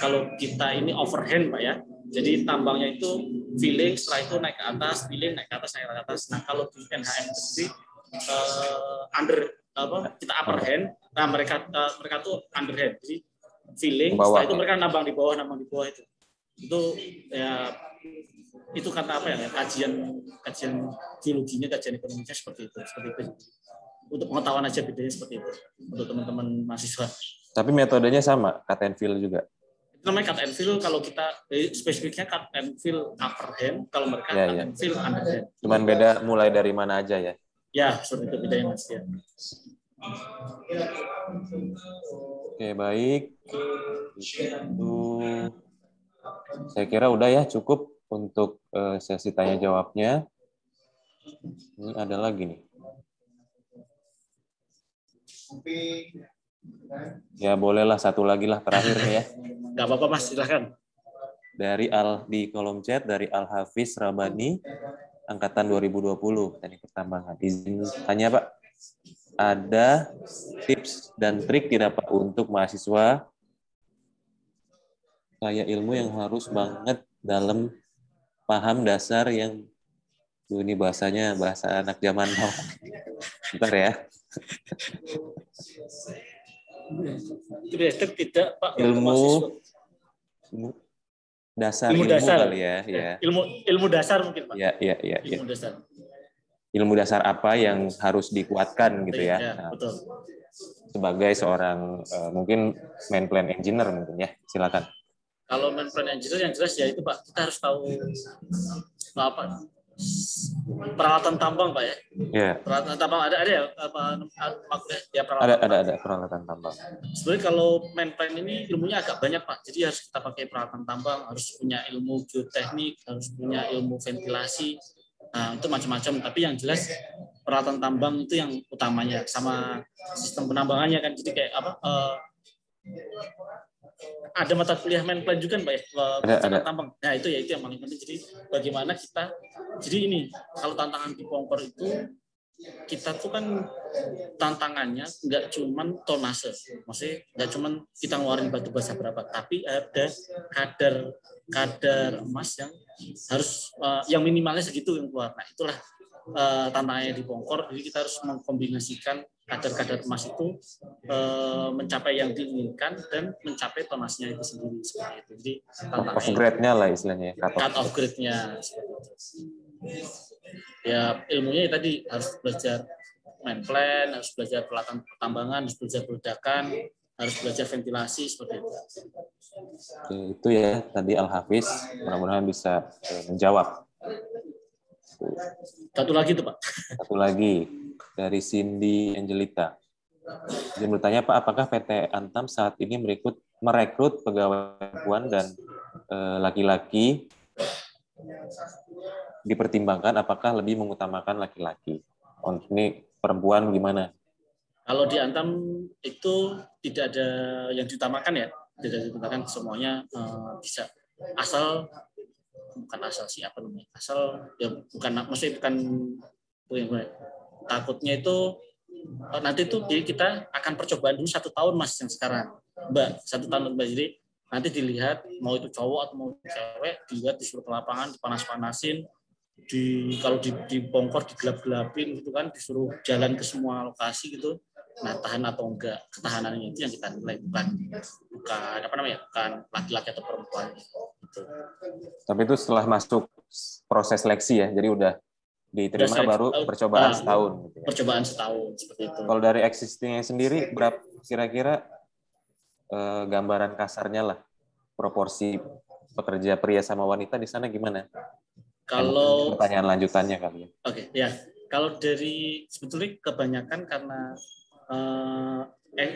Kalau kita ini overhand Pak ya, jadi tambangnya itu feeling, setelah itu naik ke atas, feeling, naik ke atas, naik ke atas. Nah kalau di NHM sendiri kita upper hand, nah mereka tuh underhand, jadi feeling, setelah itu mereka nambang di bawah itu ya, itu kata apa ya, kajian geologinya, kajian ekonominya seperti itu. Untuk pengetahuan aja bedanya seperti itu untuk teman-teman mahasiswa. Tapi metodenya sama, cut and fill juga. Itu namanya cut and fill, kalau kita spesifiknya cut and fill upper hand, kalau mereka cut and fill underhand. Cuman beda mulai dari mana aja ya? Ya, seperti itu bedanya Mas ya. Oke, baik. Itu saya kira udah ya, cukup untuk sesi tanya jawabnya. Ini ada lagi nih. Ya bolehlah satu lagi lah terakhir nih ya. Nggak apa-apa Mas, silakan. Di kolom chat dari Al-Hafiz Rabani, angkatan 2020, teknik pertambangan. Izin tanya Pak, ada tips dan trik tidak Pak untuk mahasiswa kaya ilmu yang harus banget dalam paham dasar yang ini bahasanya bahasa anak zaman now. Bentar ya. Tidak Pak, ilmu dasar kali ya. Ilmu dasar mungkin Pak. Ya. Ilmu dasar. Ilmu dasar apa yang harus dikuatkan gitu ya. Nah, betul. Sebagai seorang mungkin main plan engineer mungkin ya, silakan. Kalau main plan engineer yang jelas ya itu Pak, kita harus tahu peralatan tambang Pak ya. Yeah. Peralatan tambang ada ya peralatan. Ada peralatan tambang. Sebenarnya kalau main plan ini ilmunya agak banyak Pak. Jadi harus kita pakai peralatan tambang, harus punya ilmu geoteknik, harus punya ilmu ventilasi. Nah, itu macam-macam, tapi yang jelas peralatan tambang itu yang utamanya, sama sistem penambangannya kan. Jadi kayak ada mata kuliah main plan juga Pak ya, ada tambang. Nah, itu yang paling penting. Jadi bagaimana jadi ini, kalau tantangan di Pongkor itu, kita tuh kan tantangannya nggak cuman tonase, maksudnya nggak cuman kita ngeluarin batu bata berapa, tapi ada kadar emas yang harus yang minimalnya segitu yang keluar. Nah, itulah tantangannya di Pongkor. Jadi kita harus mengkombinasikan kadar-kadar emas itu mencapai yang diinginkan dan mencapai tonasnya itu sendiri seperti itu. Jadi off grade-nya lah istilahnya. Cut off grade-nya seperti itu. Ya ilmunya tadi harus belajar main plan, harus belajar peralatan pertambangan, harus belajar peledakan, harus belajar ventilasi seperti itu. Oke, itu ya tadi Al-Hafiz, mudah-mudahan bisa menjawab. Satu lagi tuh Pak. Satu lagi dari Cindy Angelita. Dia bertanya Pak, apakah PT Antam saat ini merekrut pegawai perempuan dan laki-laki, dipertimbangkan apakah lebih mengutamakan laki-laki? Ini perempuan gimana? Kalau di Antam itu tidak ada yang diutamakan ya, tidak diutamakan, semuanya bisa. Asal takutnya itu nanti itu kita akan percobaan dulu 1 tahun Mas yang sekarang Mbak, 1 tahun Mbak. Jadi nanti dilihat mau itu cowok atau mau cewek, dilihat disuruh ke lapangan, dipanas-panasin, kalau di Pongkor digelap-gelapin gitu kan, disuruh jalan ke semua lokasi gitu. Nah, tahan atau enggak, ketahanannya itu yang kita nilai, bukan laki-laki atau perempuan gitu. Tapi itu setelah masuk proses seleksi ya, jadi udah diterima baru percobaan setahun gitu ya. Percobaan setahun seperti itu. Kalau dari existing-nya sendiri berapa kira-kira gambaran kasarnya lah proporsi pekerja pria sama wanita di sana gimana? Kalau pertanyaan lanjutannya kali ya. Oke, ya. Kalau dari sebetulnya kebanyakan karena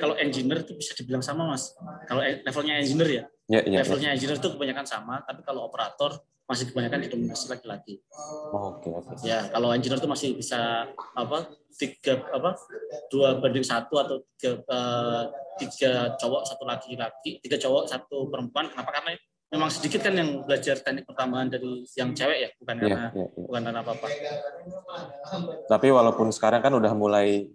kalau engineer itu bisa dibilang sama Mas. Kalau levelnya engineer ya. Levelnya engineer itu kebanyakan sama, tapi kalau operator masih kebanyakan didominasi laki-laki. Oke. Ya, kalau engineer itu masih bisa 2:1 atau 3 cowok 1 laki-laki, 3 cowok 1 perempuan. Kenapa? Karena memang sedikit kan yang belajar teknik pertambangan dari yang cewek ya, bukan karena apa-apa. Tapi walaupun sekarang kan udah mulai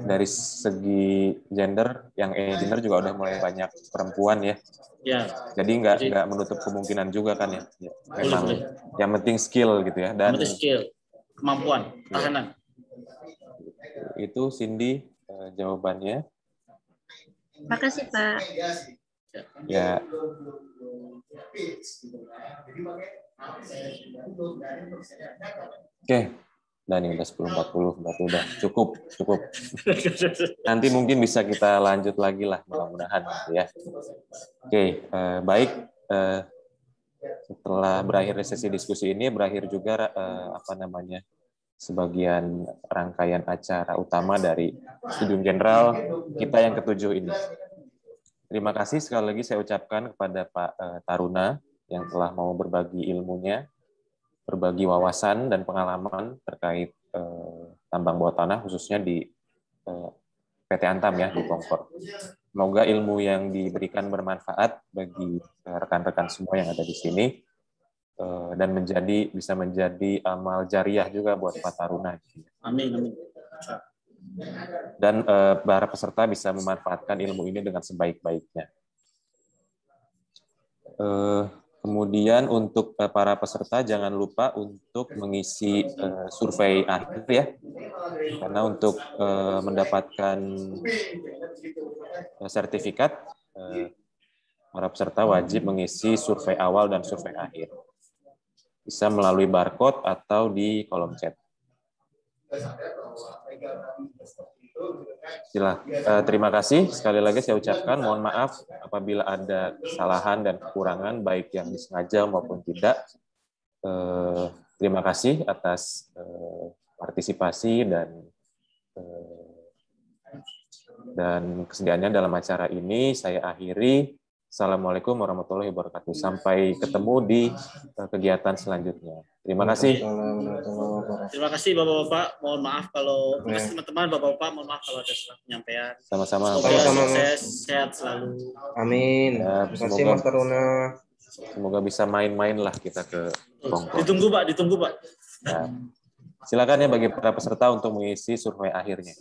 dari segi gender, yang engineer juga udah mulai banyak perempuan ya. Ya. Jadi nggak menutup kemungkinan juga kan ya. Memang boleh. Yang penting skill gitu ya. Dan yang penting skill, kemampuan, tahanan. Itu Cindy jawabannya. Makasih Pak. Ya. Oke. Dan ini udah 10.40, berarti udah cukup. Nanti mungkin bisa kita lanjut lagi lah, mudah-mudahan ya. Oke, baik. Setelah berakhir sesi diskusi ini, berakhir juga sebagian rangkaian acara utama dari Studium General kita yang ke-7 ini. Terima kasih sekali lagi saya ucapkan kepada Pak Taruna yang telah mau berbagi ilmunya, berbagi wawasan dan pengalaman terkait tambang bawah tanah, khususnya di PT Antam ya, di Pongkor. Semoga ilmu yang diberikan bermanfaat bagi rekan-rekan semua yang ada di sini, dan bisa menjadi amal jariah juga buat Pak Taruna. Amin. Dan para peserta bisa memanfaatkan ilmu ini dengan sebaik-baiknya. Kemudian untuk para peserta jangan lupa untuk mengisi survei akhir ya, karena untuk mendapatkan sertifikat para peserta wajib mengisi survei awal dan survei akhir. Bisa melalui barcode atau di kolom chat. Terima kasih sekali lagi saya ucapkan, mohon maaf apabila ada kesalahan dan kekurangan baik yang disengaja maupun tidak. Terima kasih atas partisipasi dan kesediaannya dalam acara ini. Saya akhiri. Assalamualaikum warahmatullahi wabarakatuh. Sampai ketemu di kegiatan selanjutnya. Terima kasih. Terima kasih Bapak-Bapak. Mohon maaf kalau teman-teman, Bapak-Bapak, mohon maaf kalau ada salah penyampaian. Sama-sama. Sukses, sehat selalu. Amin. Terima kasih Mas Taruna. Semoga bisa main-main lah kita ke Pongkor. Ditunggu Pak. Nah, silakan ya bagi para peserta untuk mengisi survei akhirnya.